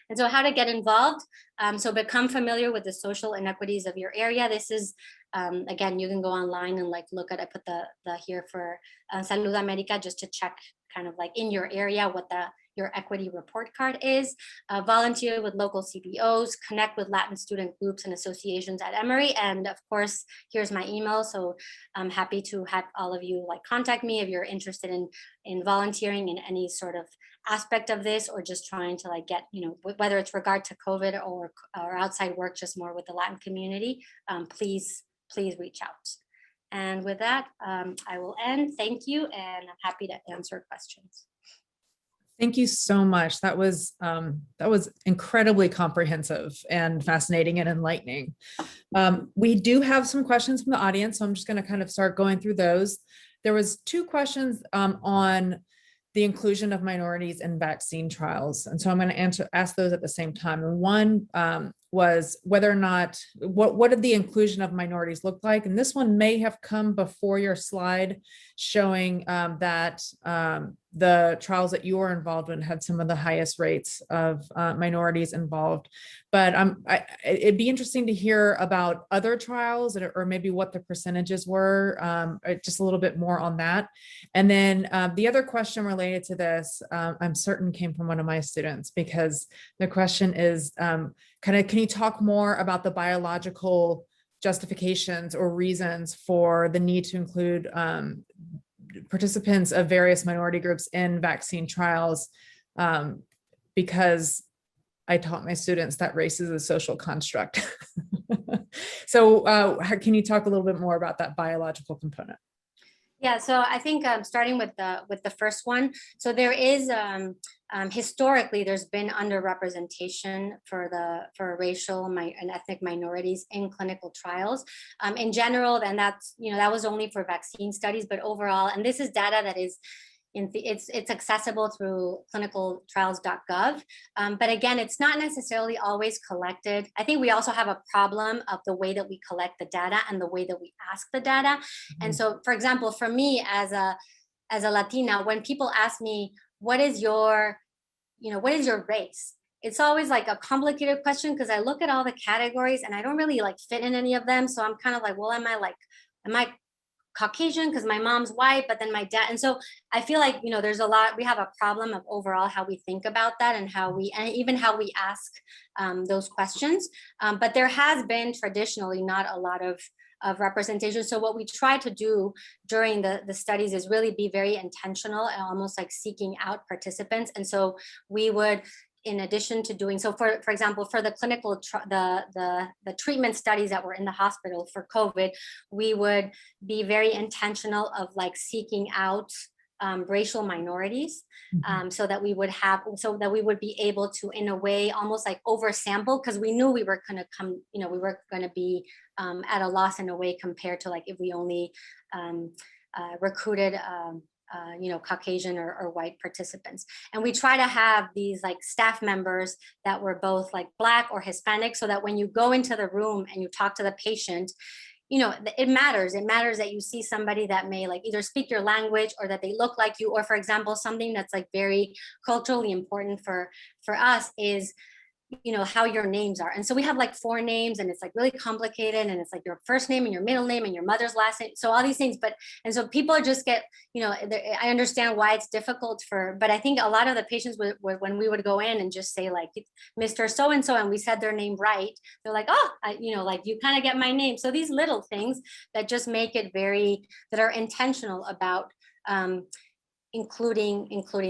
And so how to get involved. So become familiar with the social inequities of your area. This is, again, you can go online and like look at, I put the here for Salud America, just to check kind of like in your area what your equity report card is. Volunteer with local CBOs, connect with Latin student groups and associations at Emory. And of course, here's my email. So I'm happy to have all of you like contact me if you're interested in volunteering in any sort of aspect of this, or just trying to like get, whether it's regard to COVID or outside work, just more with the Latin community, please reach out. And with that, I will end. Thank you, and I'm happy to answer questions. Thank you so much. That was incredibly comprehensive and fascinating and enlightening. We do have some questions from the audience, so I'm just going to kind of start going through those. There was 2 questions on the inclusion of minorities in vaccine trials, and so I'm going to ask those at the same time. And one was whether or not what did the inclusion of minorities look like? And this one may have come before your slide showing that the trials that you were involved in had some of the highest rates of minorities involved. But it'd be interesting to hear about other trials or maybe what the percentages were, just a little bit more on that. And then the other question related to this, I'm certain came from one of my students, because the question is can you talk more about the biological justifications or reasons for the need to include participants of various minority groups in vaccine trials, because I taught my students that race is a social construct. So can you talk a little bit more about that biological component? Yeah, so I think starting with the first one, so there is historically there's been underrepresentation for racial and ethnic minorities in clinical trials in general, and that's that was only for vaccine studies, but overall, and this is data that is it's accessible through clinicaltrials.gov. But again, it's not necessarily always collected. I think we also have a problem of the way that we collect the data and the way that we ask the data. Mm-hmm. And so, for example, for me as a Latina, when people ask me, what is your race? It's always like a complicated question because I look at all the categories and I don't really like fit in any of them. So I'm kind of like, well, am I Caucasian because my mom's white, but then my dad, and so I feel like there's we have a problem of overall how we think about that and even how we ask those questions. But there has been traditionally not a lot of representation. So what we try to do during the studies is really be very intentional and almost like seeking out participants. And so we would, in addition to doing so, for example, for the clinical the treatment studies that were in the hospital for COVID, we would be very intentional of like seeking out racial minorities, so that we would be able to, in a way, almost like oversample, because we knew we were going to be at a loss in a way compared to like if we only recruited Caucasian or white participants. And we try to have these like staff members that were both like Black or Hispanic, so that when you go into the room and you talk to the patient, it matters. It matters that you see somebody that may like either speak your language or that they look like you, or for example, something that's like very culturally important for us is how your names are. And so we have like 4 names and it's like really complicated, and it's like your first name and your middle name and your mother's last name. So all these things, and so people just get, I understand why it's difficult but I think a lot of the patients when we would go in and just say like, Mr. So-and-so, and we said their name right, they're like, oh, like you kind of get my name. So these little things that just make it that are intentional about including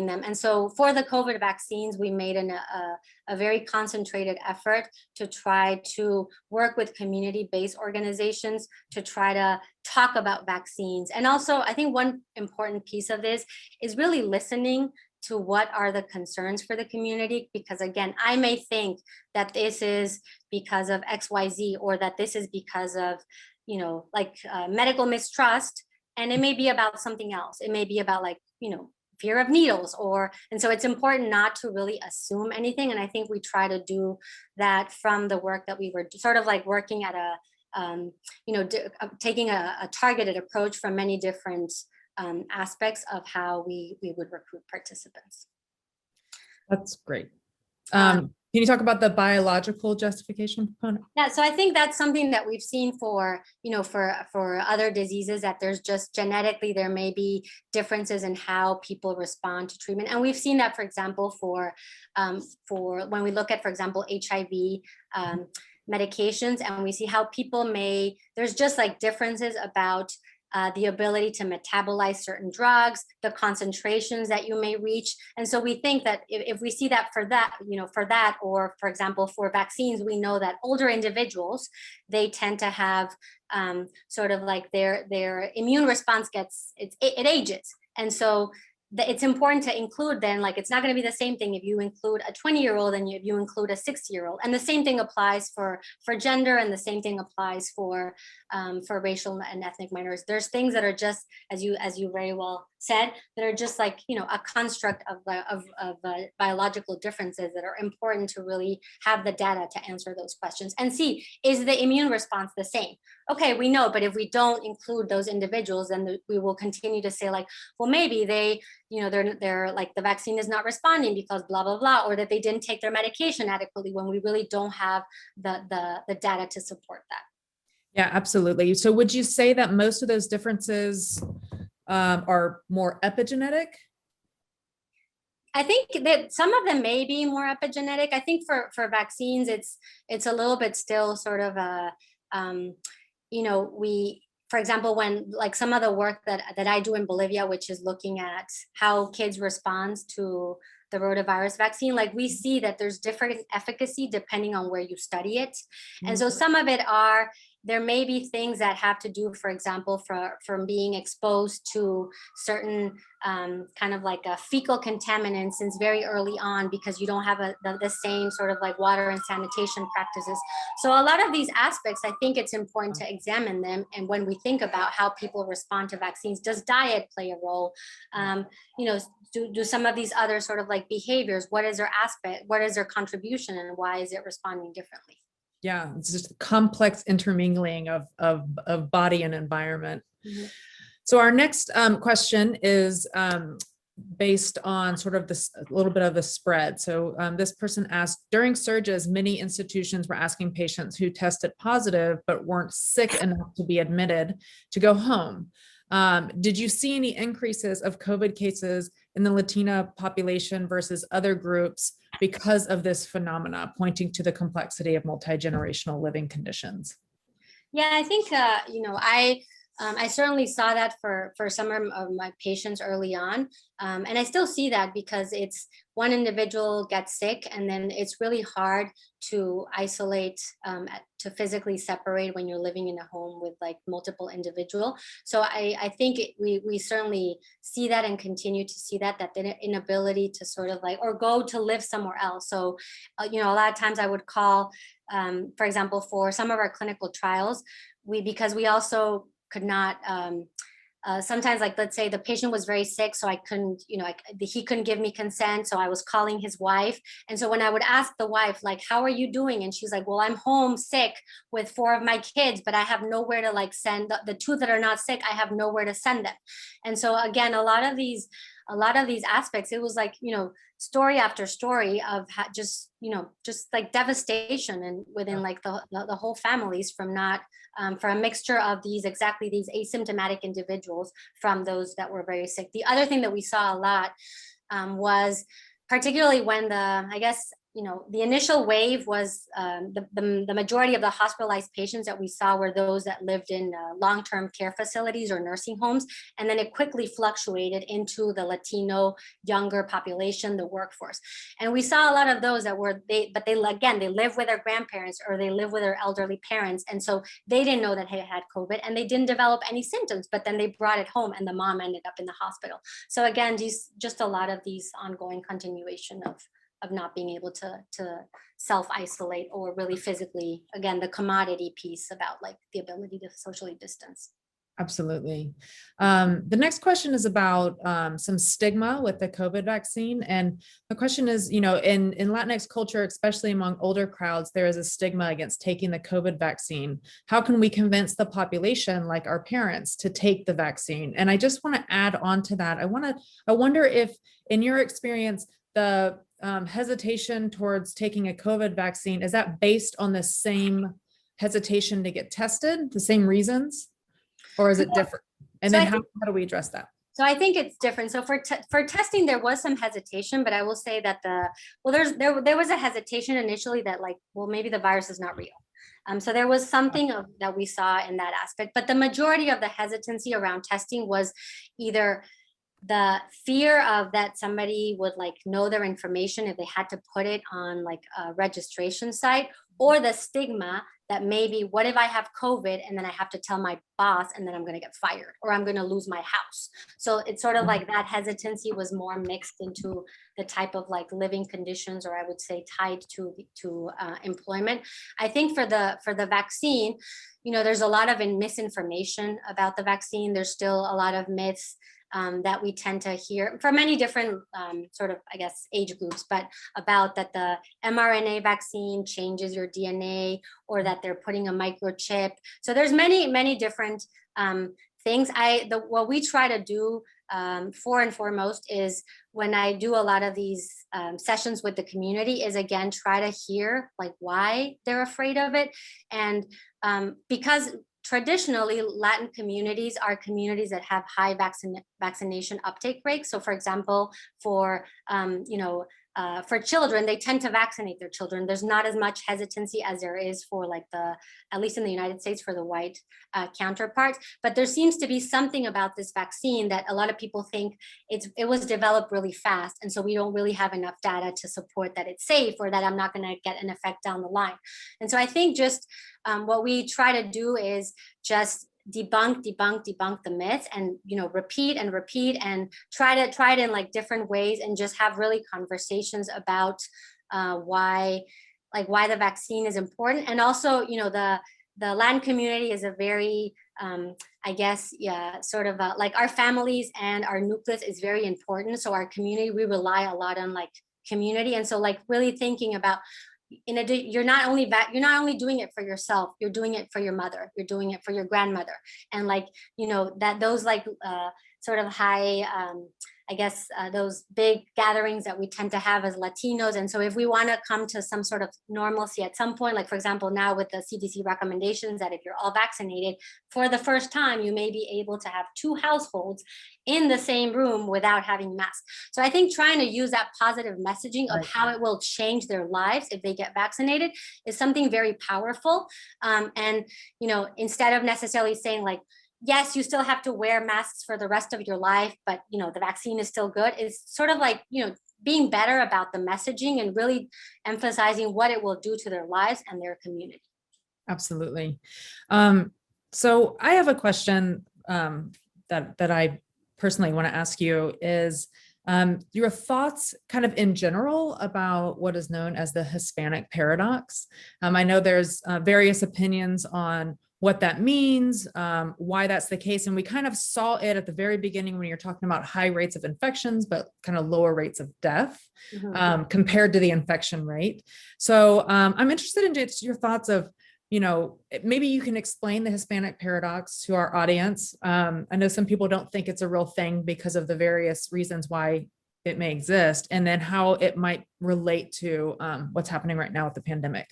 them. And so for the COVID vaccines, we made a very concentrated effort to try to work with community-based organizations to try to talk about vaccines. And also, I think one important piece of this is really listening to what are the concerns for the community, because again, I may think that this is because of XYZ, or that this is because of, medical mistrust, and it may be about something else. It may be about like, fear of needles, and so it's important not to really assume anything. And I think we try to do that from the work that we were sort of like working at taking a targeted approach from many different aspects of how we would recruit participants. That's great. Can you talk about the biological justification component? Yeah, so I think that's something that we've seen for other diseases, that there's just genetically, there may be differences in how people respond to treatment. And we've seen that, for example, for when we look at, for example, HIV medications, and we see how people there's just like differences about the ability to metabolize certain drugs, the concentrations that you may reach. And so we think that if we see that, or for example, for vaccines, we know that older individuals, they tend to have sort of like their immune response it ages. And so it's important to include then, like, it's not going to be the same thing if you include a 20-year-old and if you include a 60-year-old. And the same thing applies for gender, and the same thing applies for racial and ethnic minorities. There's things that are just, as you very well said, that are just like, a construct of biological differences that are important to really have the data to answer those questions and see, is the immune response the same? Okay, we know, but if we don't include those individuals, then we will continue to say, like, well, maybe they're like, the vaccine is not responding because blah, blah, blah, or that they didn't take their medication adequately, when we really don't have the data to support that. Yeah, absolutely. So would you say that most of those differences are more epigenetic? I think that some of them may be more epigenetic. I think for vaccines, it's a little bit still sort of for example, when, like, some of the work that I do in Bolivia, which is looking at how kids respond to the rotavirus vaccine, like, we see that there's different efficacy depending on where you study it. And so some of it there may be things that have to do, for example, from being exposed to certain kind of like a fecal contaminants since very early on, because you don't have the same sort of like water and sanitation practices. So a lot of these aspects, I think it's important to examine them. And when we think about how people respond to vaccines, does diet play a role? Do some of these other sort of like behaviors, what is their aspect, what is their contribution, and why is it responding differently? Yeah, it's just a complex intermingling of body and environment. Mm-hmm. So our next question is based on sort of this, a little bit of the spread. So this person asked, during surges, many institutions were asking patients who tested positive but weren't sick enough to be admitted to go home. Did you see any increases of COVID cases in the Latina population versus other groups because of this phenomena, pointing to the complexity of multi-generational living conditions? Yeah, I think, I certainly saw that for some of my patients early on. And I still see that, because it's one individual gets sick and then it's really hard to isolate, to physically separate when you're living in a home with like multiple individuals. So I think we certainly see that and continue to see that the inability to sort of like, or go to live somewhere else. So, a lot of times I would call, for example, for some of our clinical trials, because we also could not, sometimes, like, let's say the patient was very sick, so I couldn't, he couldn't give me consent, so I was calling his wife. And so when I would ask the wife, like, how are you doing? And she's like, well, I'm home sick with 4 of my kids, but I have nowhere to like send the 2 that are not sick. I have nowhere to send them. And so again, a lot of these aspects, it was like, story after story of just like devastation and within like the whole families from not, for a mixture of these asymptomatic individuals from those that were very sick. The other thing that we saw a lot was particularly when the initial wave was the majority of the hospitalized patients that we saw were those that lived in long-term care facilities or nursing homes. And then it quickly fluctuated into the Latino younger population, the workforce. And we saw a lot of those that they live with their grandparents or they live with their elderly parents. And so they didn't know that they had COVID and they didn't develop any symptoms, but then they brought it home and the mom ended up in the hospital. So again, just a lot of these ongoing continuation of not being able to self-isolate or really physically, again, the commodity piece about like the ability to socially distance. Absolutely. The next question is about some stigma with the COVID vaccine. And the question is, in Latinx culture, especially among older crowds, there is a stigma against taking the COVID vaccine. How can we convince the population, like our parents, to take the vaccine? And I just want to add on to that. I wonder if, in your experience, the hesitation towards taking a COVID vaccine, is that based on the same hesitation to get tested, the same reasons? Or is it different? And then how do we address that? So I think it's different. So for testing, there was some hesitation, but I will say that there was a hesitation initially that like, well, maybe the virus is not real. So there was something that we saw in that aspect, but the majority of the hesitancy around testing was either the fear of that somebody would like know their information if they had to put it on like a registration site, or the stigma that maybe what if I have COVID and then I have to tell my boss and then I'm going to get fired or I'm going to lose my house. So it's sort of like that hesitancy was more mixed into the type of like living conditions, or I would say tied to employment. I think for the vaccine, you know, there's a lot of misinformation about the vaccine. There's still a lot of myths that we tend to hear for many different sort of, I guess, age groups, but about that the mRNA vaccine changes your DNA, or that they're putting a microchip. So there's many different things. What we try to do for and foremost is when I do a lot of these sessions with the community is again, try to hear like why they're afraid of it. And because traditionally, Latin communities are communities that have high vaccination uptake rates. So for example, for children, they tend to vaccinate their children. There's not as much hesitancy as there is for like at least in the United States, for the white counterparts. But there seems to be something about this vaccine that a lot of people think it was developed really fast. And so we don't really have enough data to support that it's safe, or that I'm not going to get an effect down the line. And so I think just what we try to do is just debunk the myths, and repeat and try it in like different ways, and just have really conversations about why the vaccine is important. And also, the Latin community is a very sort of like our families and our nucleus is very important. So our community, we rely a lot on like community. And so like really thinking about, you're not only doing it for yourself, you're doing it for your mother, you're doing it for your grandmother, and like that those like sort of high those big gatherings that we tend to have as Latinos. And so if we want to come to some sort of normalcy at some point, like for example now with the CDC recommendations that if you're all vaccinated, for the first time you may be able to have 2 households in the same room without having masks. So I think trying to use that positive messaging of how it will change their lives if they get vaccinated is something very powerful. And instead of necessarily saying like, yes, you still have to wear masks for the rest of your life, but the vaccine is still good, is sort of like, being better about the messaging and really emphasizing what it will do to their lives and their community. Absolutely. So I have a question that I personally want to ask you is your thoughts kind of in general about what is known as the Hispanic paradox. I know there's various opinions on what that means, why that's the case. And we kind of saw it at the very beginning when you're talking about high rates of infections, but kind of lower rates of death compared to the infection rate. So I'm interested in just your thoughts of, maybe you can explain the Hispanic paradox to our audience. I know some people don't think it's a real thing because of the various reasons why it may exist, and then how it might relate to what's happening right now with the pandemic.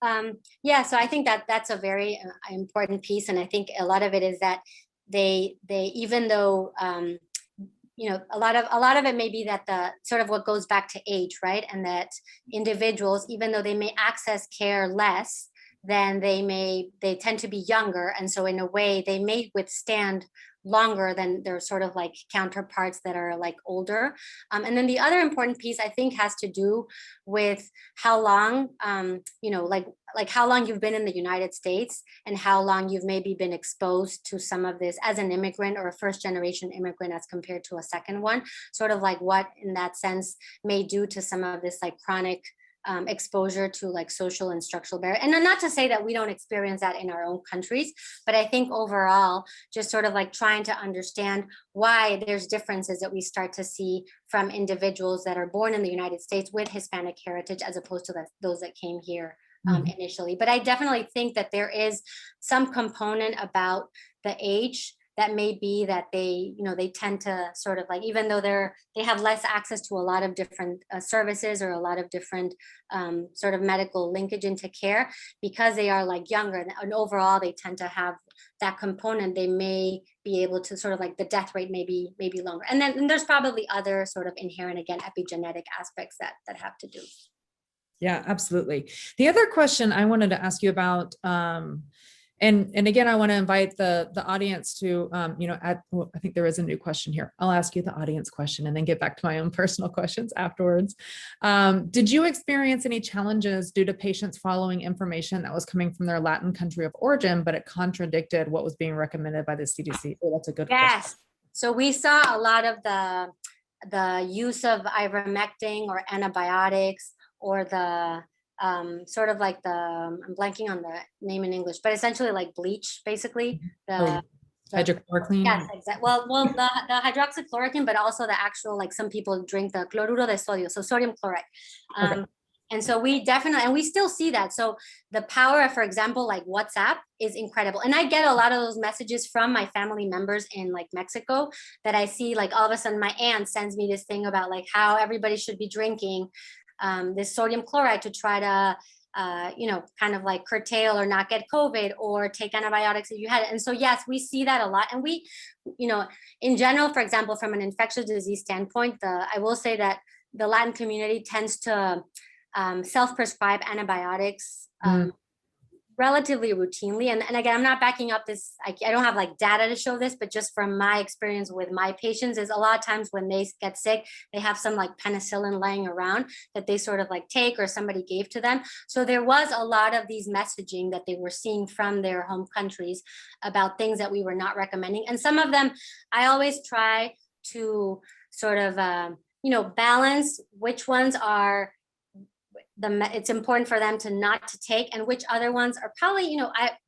So I think that's a very important piece. And I think a lot of it is that they even though, a lot of it may be that the sort of what goes back to age, right? And that individuals, even though they may access care less, then they tend to be younger. And so in a way they may withstand longer than their sort of like counterparts that are like older. And then the other important piece I think has to do with how long, like how long you've been in the United States and how long you've maybe been exposed to some of this as an immigrant or a first generation immigrant as compared to a second one, sort of like what in that sense may do to some of this like chronic exposure to like social and structural barrier. And not to say that we don't experience that in our own countries, but I think overall, just sort of like trying to understand why there's differences that we start to see from individuals that are born in the United States with Hispanic heritage as opposed to those that came here initially. But I definitely think that there is some component about the age that may be that they tend to sort of like, even though they have less access to a lot of different services or a lot of different sort of medical linkage into care, because they are like younger and overall they tend to have that component, they may be able to sort of like the death rate may be longer. And then there's probably other sort of inherent, again, epigenetic aspects that have to do. Yeah, absolutely. The other question I wanted to ask you about, and again, I want to invite the audience to, well, I think there is a new question here. I'll ask you the audience question and then get back to my own personal questions afterwards. Did you experience any challenges due to patients following information that was coming from their Latin country of origin, but it contradicted what was being recommended by the CDC? Oh, that's a good question. Yes. So we saw a lot of the use of ivermectin or antibiotics, or the sort of like I'm blanking on the name in English, but essentially like bleach, basically. Oh, The hydrochloroquine. Yes, exactly. Well, the hydroxychloroquine, but also the actual, like some people drink the chloruro de sodio, so sodium chloride. Okay. And so we definitely, and we still see that. So the power of, for example, like WhatsApp is incredible. And I get a lot of those messages from my family members in like Mexico, that I see, like all of a sudden my aunt sends me this thing about like how everybody should be drinking this sodium chloride to try to kind of like curtail or not get COVID, or take antibiotics if you had it. And so, yes, we see that a lot. And we, in general, for example, from an infectious disease standpoint, I will say that the Latin community tends to self-prescribe antibiotics relatively routinely. And again, I'm not backing up this, I don't have like data to show this, but just from my experience with my patients, is a lot of times when they get sick, they have some like penicillin laying around that they sort of like take, or somebody gave to them. So there was a lot of these messaging that they were seeing from their home countries about things that we were not recommending. And some of them, I always try to sort of, balance which ones are it's important for them to not to take, and which other ones are probably,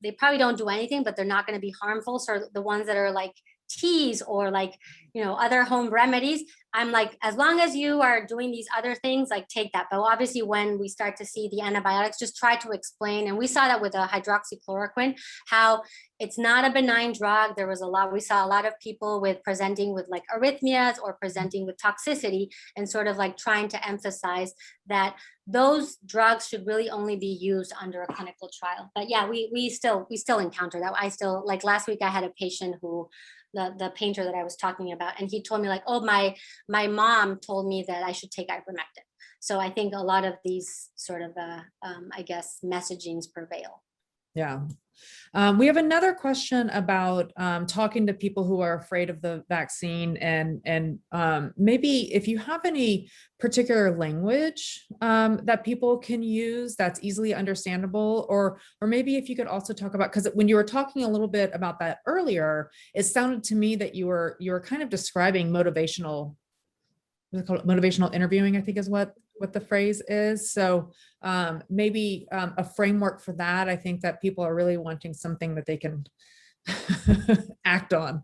they probably don't do anything, but they're not going to be harmful. So the ones that are like teas, or like, other home remedies, I'm like, as long as you are doing these other things, like take that. But obviously when we start to see the antibiotics, just try to explain. And we saw that with the hydroxychloroquine, how it's not a benign drug. We saw a lot of people presenting with like arrhythmias, or presenting with toxicity, and sort of like trying to emphasize that those drugs should really only be used under a clinical trial. But yeah, we still encounter that. I still, like last week, I had a patient who, the painter that I was talking about, and he told me like, oh, my mom told me that I should take ivermectin. So I think a lot of these sort of, I guess, messagings prevail. Yeah. We have another question about talking to people who are afraid of the vaccine, and maybe if you have any particular language that people can use that's easily understandable, or maybe if you could also talk about, because when you were talking a little bit about that earlier, it sounded to me that you were kind of describing motivational interviewing, I think is what the phrase is. So maybe a framework for that. I think that people are really wanting something that they can act on.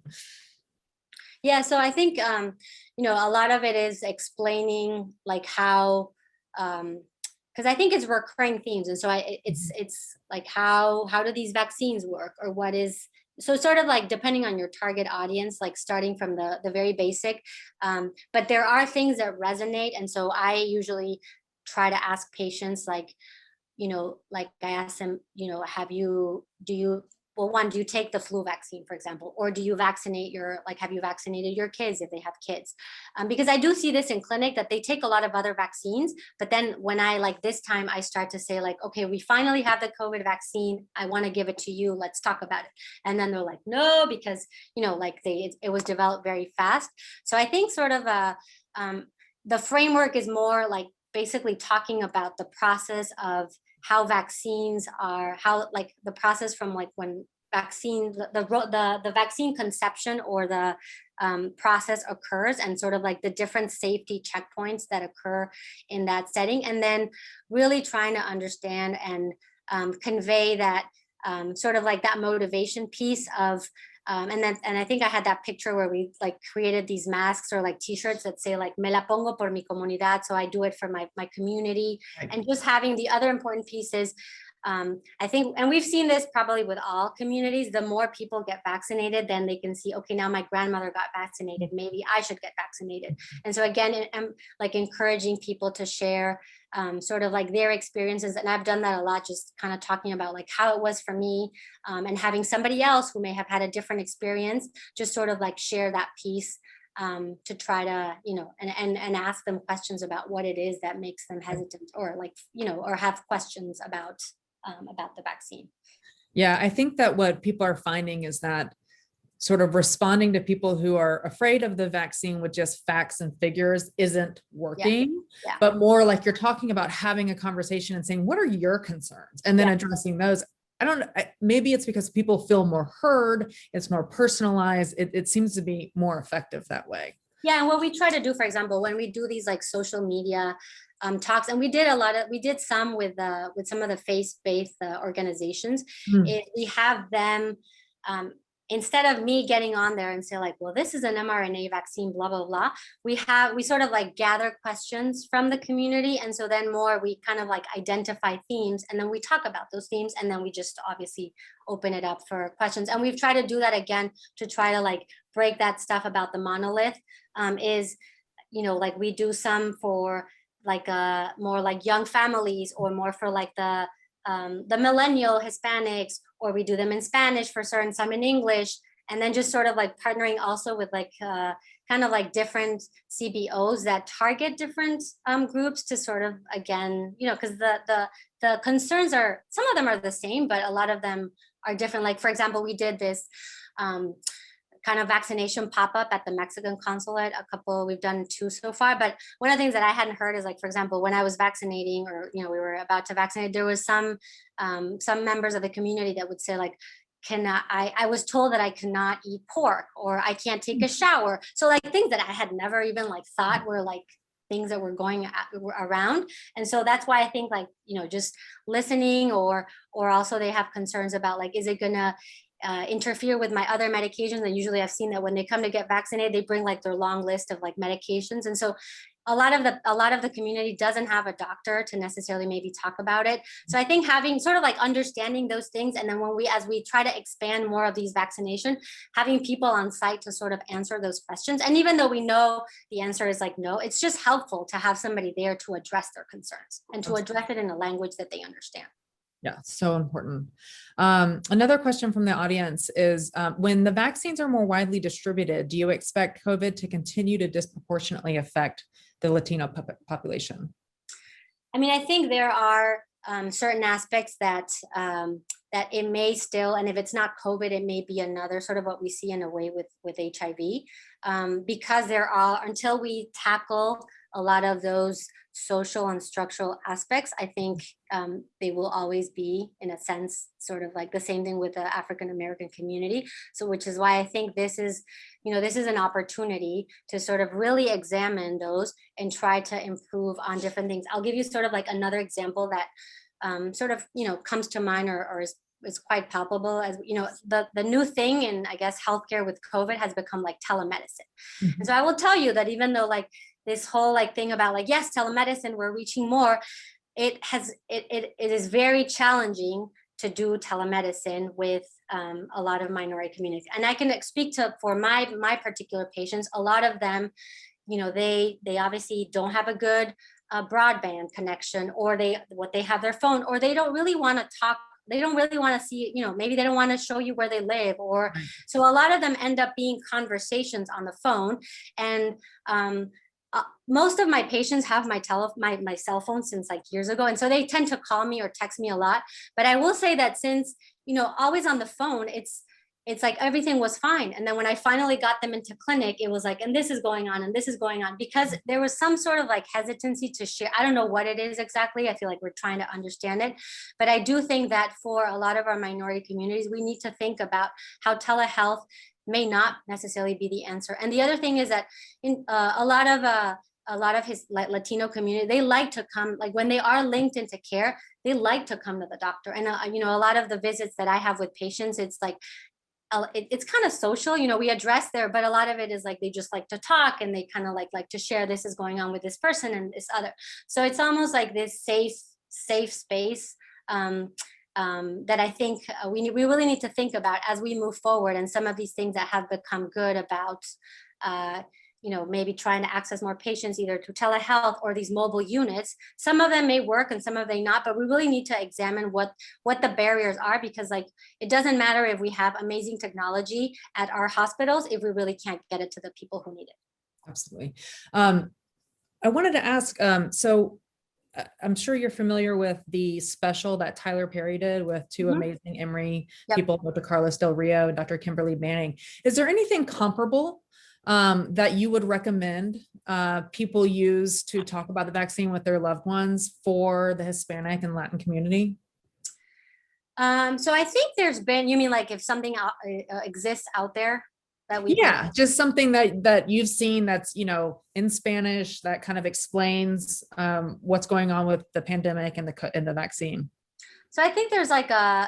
Yeah, so I think, a lot of it is explaining like how, because I think it's recurring themes. And so it's like, how do these vaccines work, or what is, so sort of like depending on your target audience, like starting from the very basic, but there are things that resonate. And so I usually try to ask patients like, like I ask them, do you take the flu vaccine, for example, or do you vaccinate have you vaccinated your kids if they have kids? Because I do see this in clinic, that they take a lot of other vaccines, but then when this time I start to say like, okay, we finally have the COVID vaccine, I want to give it to you, let's talk about it. And then they're like, no, because, it was developed very fast. So I think sort of the framework is more like basically talking about the process of how vaccines are, the process from like when the vaccine conception, or the process occurs, and sort of like the different safety checkpoints that occur in that setting, and then really trying to understand and convey that sort of like that motivation piece of and I think I had that picture where we like created these masks or like t-shirts that say like, me la pongo por mi comunidad. So I do it for my community. Right. And just having the other important pieces, I think, and we've seen this probably with all communities, the more people get vaccinated, then they can see, okay, now my grandmother got vaccinated, maybe I should get vaccinated. And so again, I'm like encouraging people to share sort of like their experiences. And I've done that a lot, just kind of talking about like how it was for me, and having somebody else who may have had a different experience, just sort of like share that piece to try to, and ask them questions about what it is that makes them hesitant, or like, or have questions about the vaccine. Yeah, I think that what people are finding is that sort of responding to people who are afraid of the vaccine with just facts and figures isn't working, Yeah. but more like you're talking about having a conversation and saying, what are your concerns? And then addressing those. I don't know, maybe it's because people feel more heard, it's more personalized. It seems to be more effective that way. Yeah, and what we try to do, for example, when we do these like social media talks, and we did some with some of the faith-based organizations, we have them, instead of me getting on there and say like, well, this is an mRNA vaccine, blah, blah, blah, we sort of like gather questions from the community. And so then we kind of like identify themes, and then we talk about those themes, and then we just obviously open it up for questions. And we've tried to do that again to try to like break that stuff about the monolith, like we do some for like more like young families, or more for like the millennial Hispanics, or we do them in Spanish for certain, some in English, and then just sort of like partnering also with like kind of like different CBOs that target different groups to sort of, again, because the concerns are, some of them are the same, but a lot of them are different. Like, for example, we did this kind of vaccination pop-up at the Mexican consulate, we've done 2 so far. But one of the things that I hadn't heard is, like, for example, when I was vaccinating, or, we were about to vaccinate, there was some members of the community that would say like, I was told that I cannot eat pork, or I can't take a shower. So like things that I had never even like thought were like things that were going around. And so that's why I think like, just listening, or also they have concerns about like, is it gonna interfere with my other medications? And usually I've seen that when they come to get vaccinated, they bring like their long list of like medications. And so a lot of the community doesn't have a doctor to necessarily maybe talk about it. So I think having sort of like understanding those things, and then as we try to expand more of these vaccination, having people on site to sort of answer those questions. And even though we know the answer is like no, it's just helpful to have somebody there to address their concerns and to address it in a language that they understand. Yeah, so important. Another question from the audience is, when the vaccines are more widely distributed, do you expect COVID to continue to disproportionately affect the Latino population? I mean, I think there are certain aspects that it may still, and if it's not COVID, it may be another sort of what we see in a way with HIV, because there are, until we tackle a lot of those social and structural aspects, I think they will always be, in a sense, sort of like the same thing with the African American community. So, which is why I think this is an opportunity to sort of really examine those and try to improve on different things. I'll give you sort of like another example that sort of, comes to mind, or is quite palpable. As the new thing in, I guess, healthcare with COVID has become like telemedicine. Mm-hmm. And so I will tell you that even though like this whole like thing about like, yes, telemedicine, we're reaching more, it is very challenging to do telemedicine with a lot of minority communities. And I can speak to, for my particular patients, a lot of them, they obviously don't have a good broadband connection, or they have their phone, or they don't really want to talk. They don't really want to see, maybe they don't want to show you where they live, or so a lot of them end up being conversations on the phone. And most of my patients have my cell phone since like years ago. And so they tend to call me or text me a lot. But I will say that since, always on the phone, it's like everything was fine. And then when I finally got them into clinic, it was like, and this is going on, and this is going on, because there was some sort of like hesitancy to share. I don't know what it is exactly. I feel like we're trying to understand it. But I do think that for a lot of our minority communities, we need to think about how telehealth may not necessarily be the answer. And the other thing is that in a lot of his Latino community, they like to come, like when they are linked into care, they like to come to the doctor. And a lot of the visits that I have with patients, it's like, it's kind of social, we address there, but a lot of it is like, they just like to talk, and they kind of like to share, this is going on with this person and this other. So it's almost like this safe space that I think we really need to think about as we move forward. And some of these things that have become good about, maybe trying to access more patients either to telehealth or these mobile units. Some of them may work and some of them may not, but we really need to examine what the barriers are, because like it doesn't matter if we have amazing technology at our hospitals if we really can't get it to the people who need it. Absolutely. I wanted to ask, so I'm sure you're familiar with the special that Tyler Perry did with two amazing Emory people, Dr. Carlos Del Rio and Dr. Kimberly Manning. Is there anything comparable that you would recommend people use to talk about the vaccine with their loved ones for the Hispanic and Latin community? So I think there's been, you mean like if something exists out there that we just something that you've seen that's in Spanish that kind of explains what's going on with the pandemic and the vaccine. So I think there's like I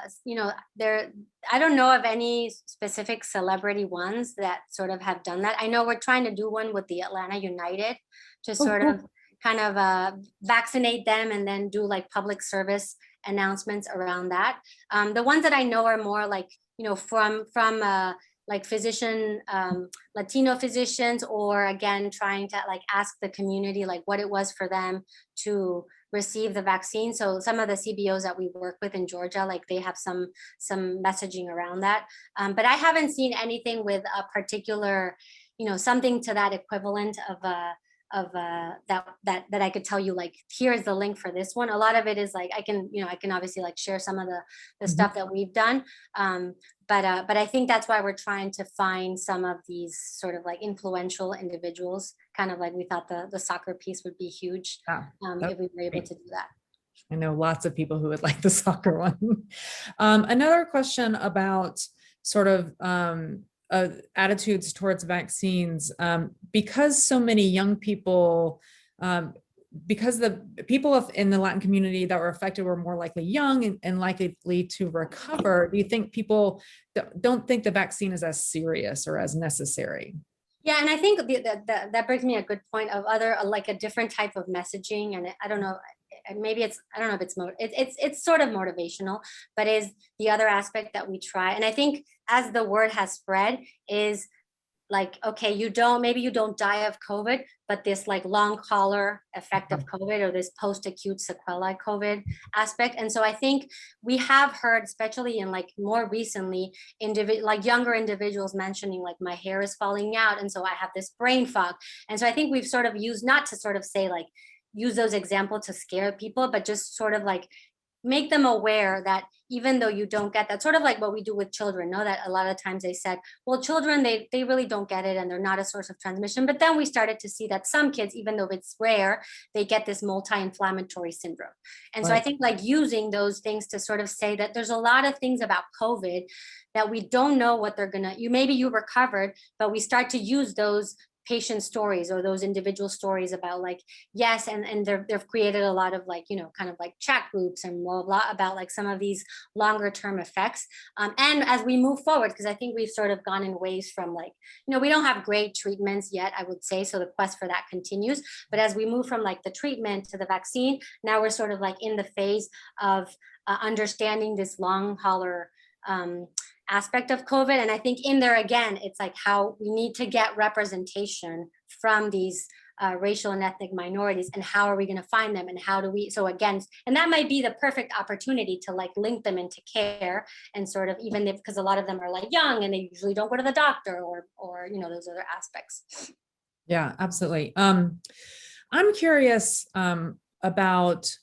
don't know of any specific celebrity ones that sort of have done that. I know we're trying to do one with the Atlanta United to sort of kind of vaccinate them and then do like public service announcements around that. The ones that I know are more like, from like Latino physicians, or again, trying to like ask the community like what it was for them to receive the vaccine. So some of the CBOs that we work with in Georgia, like they have some messaging around that. But I haven't seen anything with a particular, something to that equivalent of that I could tell you like, here's the link for this one. A lot of it is like I can obviously like share some of the stuff that we've done. But I think that's why we're trying to find some of these sort of like influential individuals, kind of like we thought the soccer piece would be huge if we were able to do that. I know lots of people who would like the soccer one. Another question about sort of attitudes towards vaccines, because so many young people, because the people in the Latin community that were affected were more likely young and likely to recover. Do you think people don't think the vaccine is as serious or as necessary? Yeah, and I think that brings me a good point of like a different type of messaging, and I don't know, maybe I don't know if it's sort of motivational, but is the other aspect that we try. And I think as the word has spread is like, okay, maybe you don't die of COVID, but this like long hauler effect of COVID, or this post-acute sequelae COVID aspect. And so I think we have heard, especially in like more recently, like younger individuals mentioning like my hair is falling out, and so I have this brain fog. And so I think we've sort of used, not to sort of say like use those examples to scare people, but just sort of like make them aware that even though you don't get that, sort of like what we do with children, know that a lot of times they said, well, children, they really don't get it and they're not a source of transmission. But then we started to see that some kids, even though it's rare, they get this multi-inflammatory syndrome. And so I think like using those things to sort of say that there's a lot of things about COVID that we don't know what they're gonna, maybe you recovered, but we start to use those patient stories or those individual stories about like, yes, and they've created a lot of like, kind of like chat groups and blah, blah, about like some of these longer term effects. And as we move forward, because I think we've sort of gone in ways from like, we don't have great treatments yet, I would say, so the quest for that continues. But as we move from like the treatment to the vaccine, now we're sort of like in the phase of understanding this long hauler aspect of COVID. And I think in there, again, it's like how we need to get representation from these racial and ethnic minorities, and how are we going to find them, and how do we, so again, and that might be the perfect opportunity to like link them into care, and sort of, even if, because a lot of them are like young and they usually don't go to the doctor, or those other aspects. Yeah, absolutely. I'm curious about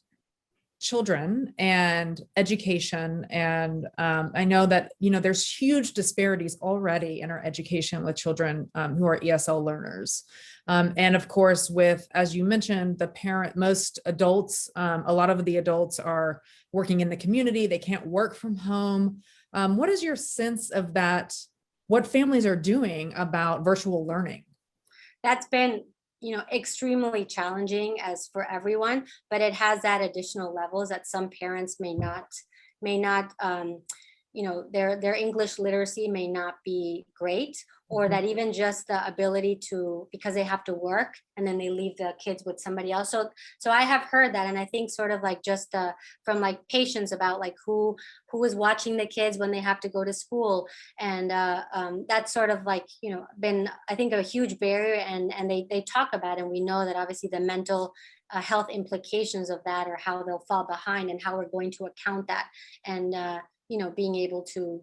children and education. And I know that, there's huge disparities already in our education with children who are ESL learners. And of course, with, as you mentioned, most adults, a lot of the adults are working in the community, they can't work from home. What is your sense of that? What families are doing about virtual learning? That's been extremely challenging as for everyone, but it has that additional levels that some parents may not their English literacy may not be great, or that even just the ability to, because they have to work and then they leave the kids with somebody else. So I have heard that, and I think sort of like just from like patients about like who is watching the kids when they have to go to school, and that's sort of like been, I think, a huge barrier, and they talk about it, and we know that obviously the mental health implications of that, or how they'll fall behind, and how we're going to account that, and being able to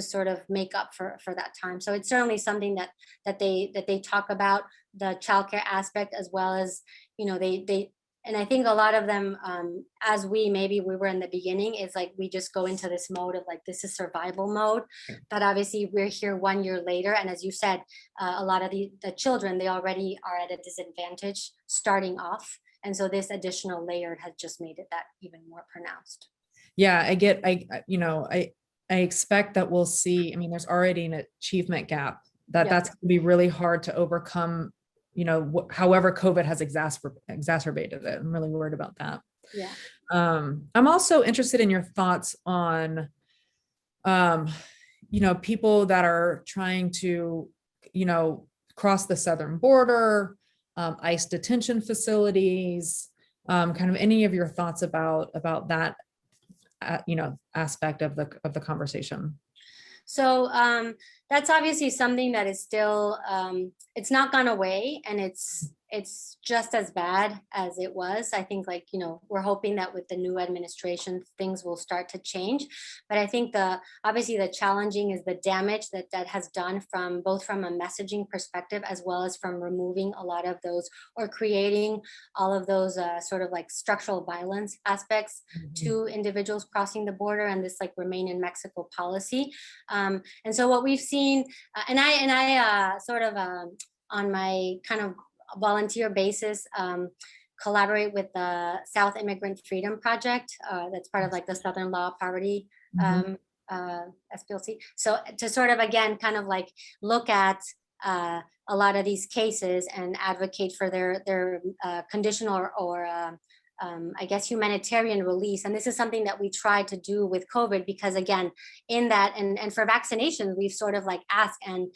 sort of make up for that time. So it's certainly something that they talk about, the childcare aspect, as well as they and I think a lot of them, as maybe we were in the beginning, is like we just go into this mode of like, this is survival mode. But obviously we're here 1 year later, and as you said, a lot of the children, they already are at a disadvantage starting off, and so this additional layer has just made it that even more pronounced. Yeah, I expect that we'll see. I mean, there's already an achievement gap that's going to be really hard to overcome, however COVID has exacerbated it. I'm really worried about that. Yeah. I'm also interested in your thoughts on, people that are trying to, cross the southern border, ICE detention facilities, kind of any of your thoughts about that aspect of the conversation. So that's obviously something that is still, it's not gone away, and it's just as bad as it was. I think, like, we're hoping that with the new administration, things will start to change. But I think obviously the challenging is the damage that has done both from a messaging perspective, as well as from removing a lot of those, or creating all of those sort of like structural violence aspects to individuals crossing the border, and this like remain in Mexico policy. And so what we've seen, and I sort of on my kind of volunteer basis, collaborate with the South Immigrant Freedom Project, that's part of like the Southern Law Poverty SPLC. So to sort of, again, kind of like look at a lot of these cases and advocate for their conditional or I guess humanitarian release. And this is something that we try to do with COVID, because again, in that, and for vaccinations, we've sort of like asked and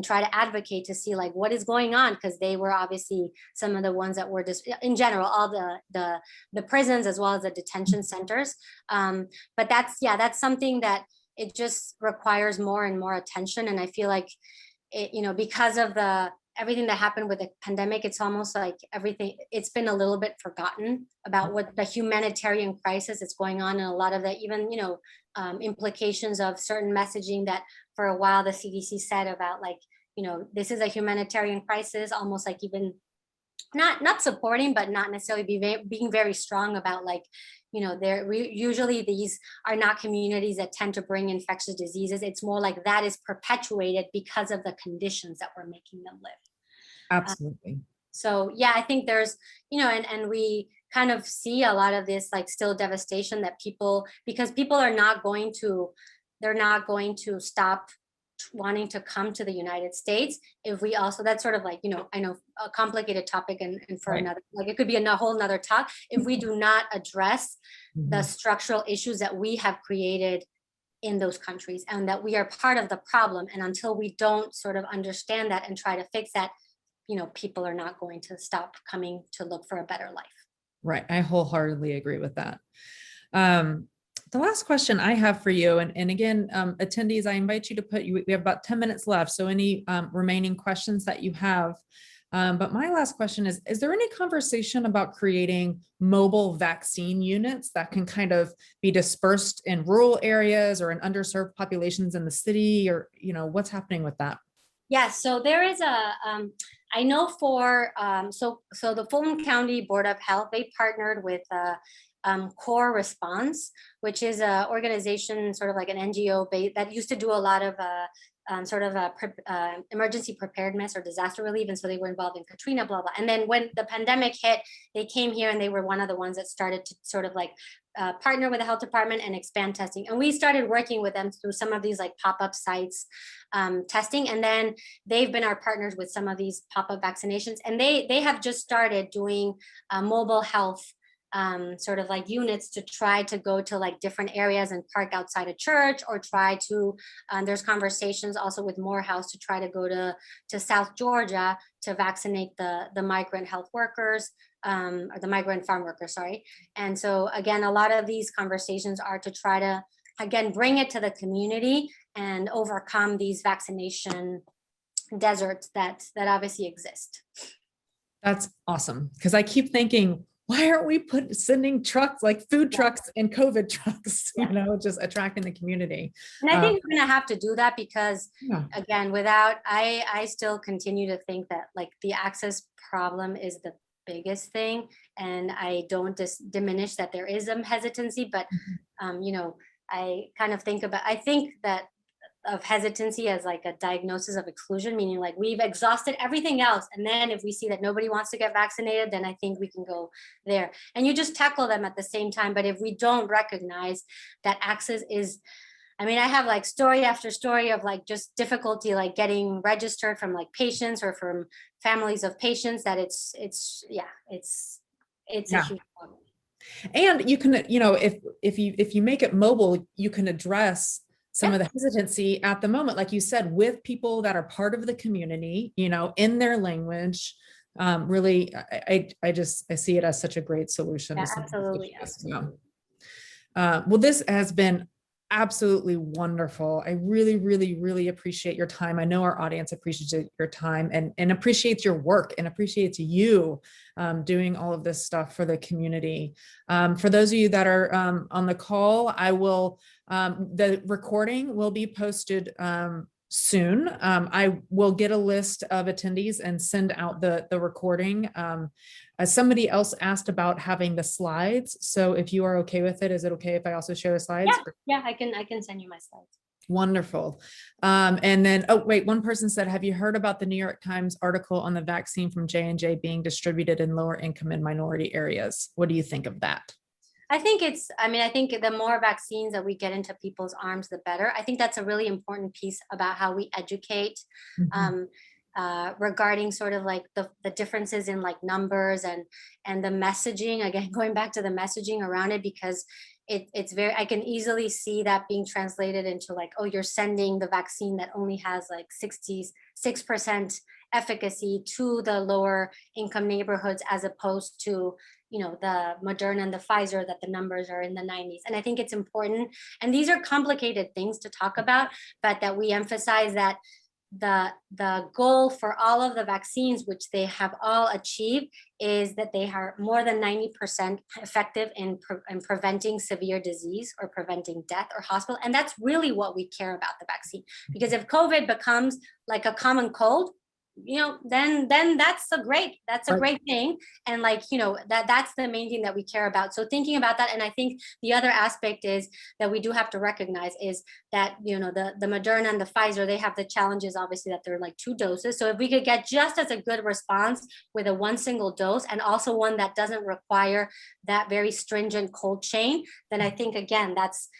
try to advocate to see like what is going on, because they were obviously some of the ones that were just, in general, all the prisons as well as the detention centers. But that's something that it just requires more and more attention. And I feel like because of everything that happened with the pandemic, it's almost like it's been a little bit forgotten about what the humanitarian crisis is going on, and a lot of the even implications of certain messaging that for a while the CDC said about like this is a humanitarian crisis, almost like even not supporting, but not necessarily being very strong about like usually these are not communities that tend to bring infectious diseases. It's more like that is perpetuated because of the conditions that we're making them live. Absolutely. So yeah, I think there's, and we kind of see a lot of this like still devastation that because people are not going to stop wanting to come to the United States if we also, that's sort of like, I know a complicated topic and for another, like it could be a whole nother talk, if we do not address the structural issues that we have created in those countries, and that we are part of the problem. And until we don't sort of understand that and try to fix that, people are not going to stop coming to look for a better life. Right. I wholeheartedly agree with that. The last question I have for you, and again, attendees, I invite you to we have about 10 minutes left. So any remaining questions that you have. But my last question is there any conversation about creating mobile vaccine units that can kind of be dispersed in rural areas or in underserved populations in the city, or, what's happening with that? Yes, so there is I know for, so the Fulton County Board of Health, they partnered with Core Response, which is an organization, sort of like an NGO that used to do a lot of emergency preparedness or disaster relief. And so they were involved in Katrina, blah, blah. And then when the pandemic hit, they came here and they were one of the ones that started to sort of like partner with the health department and expand testing. And we started working with them through some of these like pop-up sites testing. And then they've been our partners with some of these pop-up vaccinations. And they have just started doing mobile health sort of like units to try to go to like different areas and park outside a church, or try to, there's conversations also with Morehouse to try to go to South Georgia to vaccinate the migrant health workers, or the migrant farm workers, sorry. And so again, a lot of these conversations are to try to, again, bring it to the community and overcome these vaccination deserts that obviously exist. That's awesome. Because I keep thinking, why aren't we sending trucks, like food trucks and COVID trucks, you know, just attracting the community. And I think we're gonna have to do that because, Yeah. again, I still continue to think that like the access problem is the biggest thing. And I don't diminish that there is some hesitancy, but, you know, I kind of think that of hesitancy as like a diagnosis of exclusion, meaning like we've exhausted everything else. And then if we see that nobody wants to get vaccinated, then I think we can go there. And you just tackle them at the same time. But if we don't recognize that access is, I mean, I have like story after story of like just difficulty, like getting registered from like patients or from families of patients, that it's a huge problem. And you can, you know, if you make it mobile, you can address some of the hesitancy at the moment, like you said, with people that are part of the community, you know, in their language. Really, I see it as such a great solution. Yeah, absolutely. Well, this has been absolutely wonderful. I really, really, really appreciate your time. I know our audience appreciates your time and appreciates your work and appreciates you doing all of this stuff for the community. For those of you that are on the call, the recording will be posted soon. I will get a list of attendees and send out the recording. Somebody else asked about having the slides. So if you are okay with it, is it okay if I also share the slides? Yeah, I can send you my slides. Wonderful. And then, oh wait, one person said, have you heard about the New York Times article on the vaccine from J&J being distributed in lower income and minority areas? What do you think of that? I think the more vaccines that we get into people's arms, the better. I think that's a really important piece about how we educate regarding sort of like the differences in like numbers and the messaging, again, going back to the messaging around it, because it's very, I can easily see that being translated into like, oh, you're sending the vaccine that only has like 66% efficacy to the lower income neighborhoods, as opposed to, you know, the Moderna and the Pfizer, that the numbers are in the 90s. And I think it's important, and these are complicated things to talk about, but that we emphasize that the goal for all of the vaccines, which they have all achieved, is that they are more than 90% effective in preventing severe disease or preventing death or hospital. And that's really what we care about the vaccine. Because if COVID becomes like a common cold, you know, then that's a great thing. And like, you know, that's the main thing that we care about. So thinking about that. And I think the other aspect is that we do have to recognize is that, you know, the Moderna and the Pfizer, they have the challenges, obviously, that they're like 2 doses. So if we could get just as a good response with a 1 single dose, and also one that doesn't require that very stringent cold chain, then I think, again, that's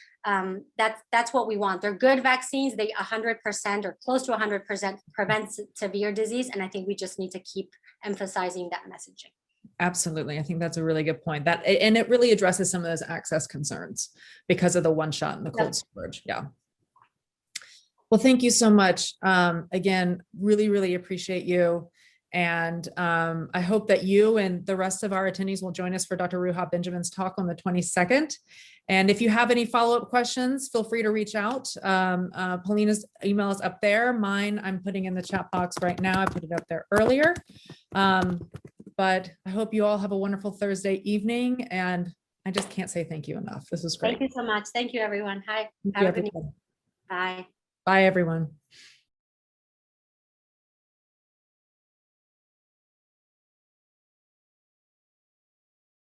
what we want. They're good vaccines. They 100% or close to 100% prevent severe disease. And I think we just need to keep emphasizing that messaging. Absolutely. I think that's a really good point. And it really addresses some of those access concerns because of the one shot and the cold storage. Yeah. Well, thank you so much. Again, really, really appreciate you. And I hope that you and the rest of our attendees will join us for Dr. Ruha Benjamin's talk on the 22nd. And if you have any follow-up questions, feel free to reach out. Paulina's email is up there. Mine, I'm putting in the chat box right now. I put it up there earlier. But I hope you all have a wonderful Thursday evening. And I just can't say thank you enough. This was great. Thank you so much. Thank you, everyone. Hi. Thank you, everyone. Bye. Bye, everyone.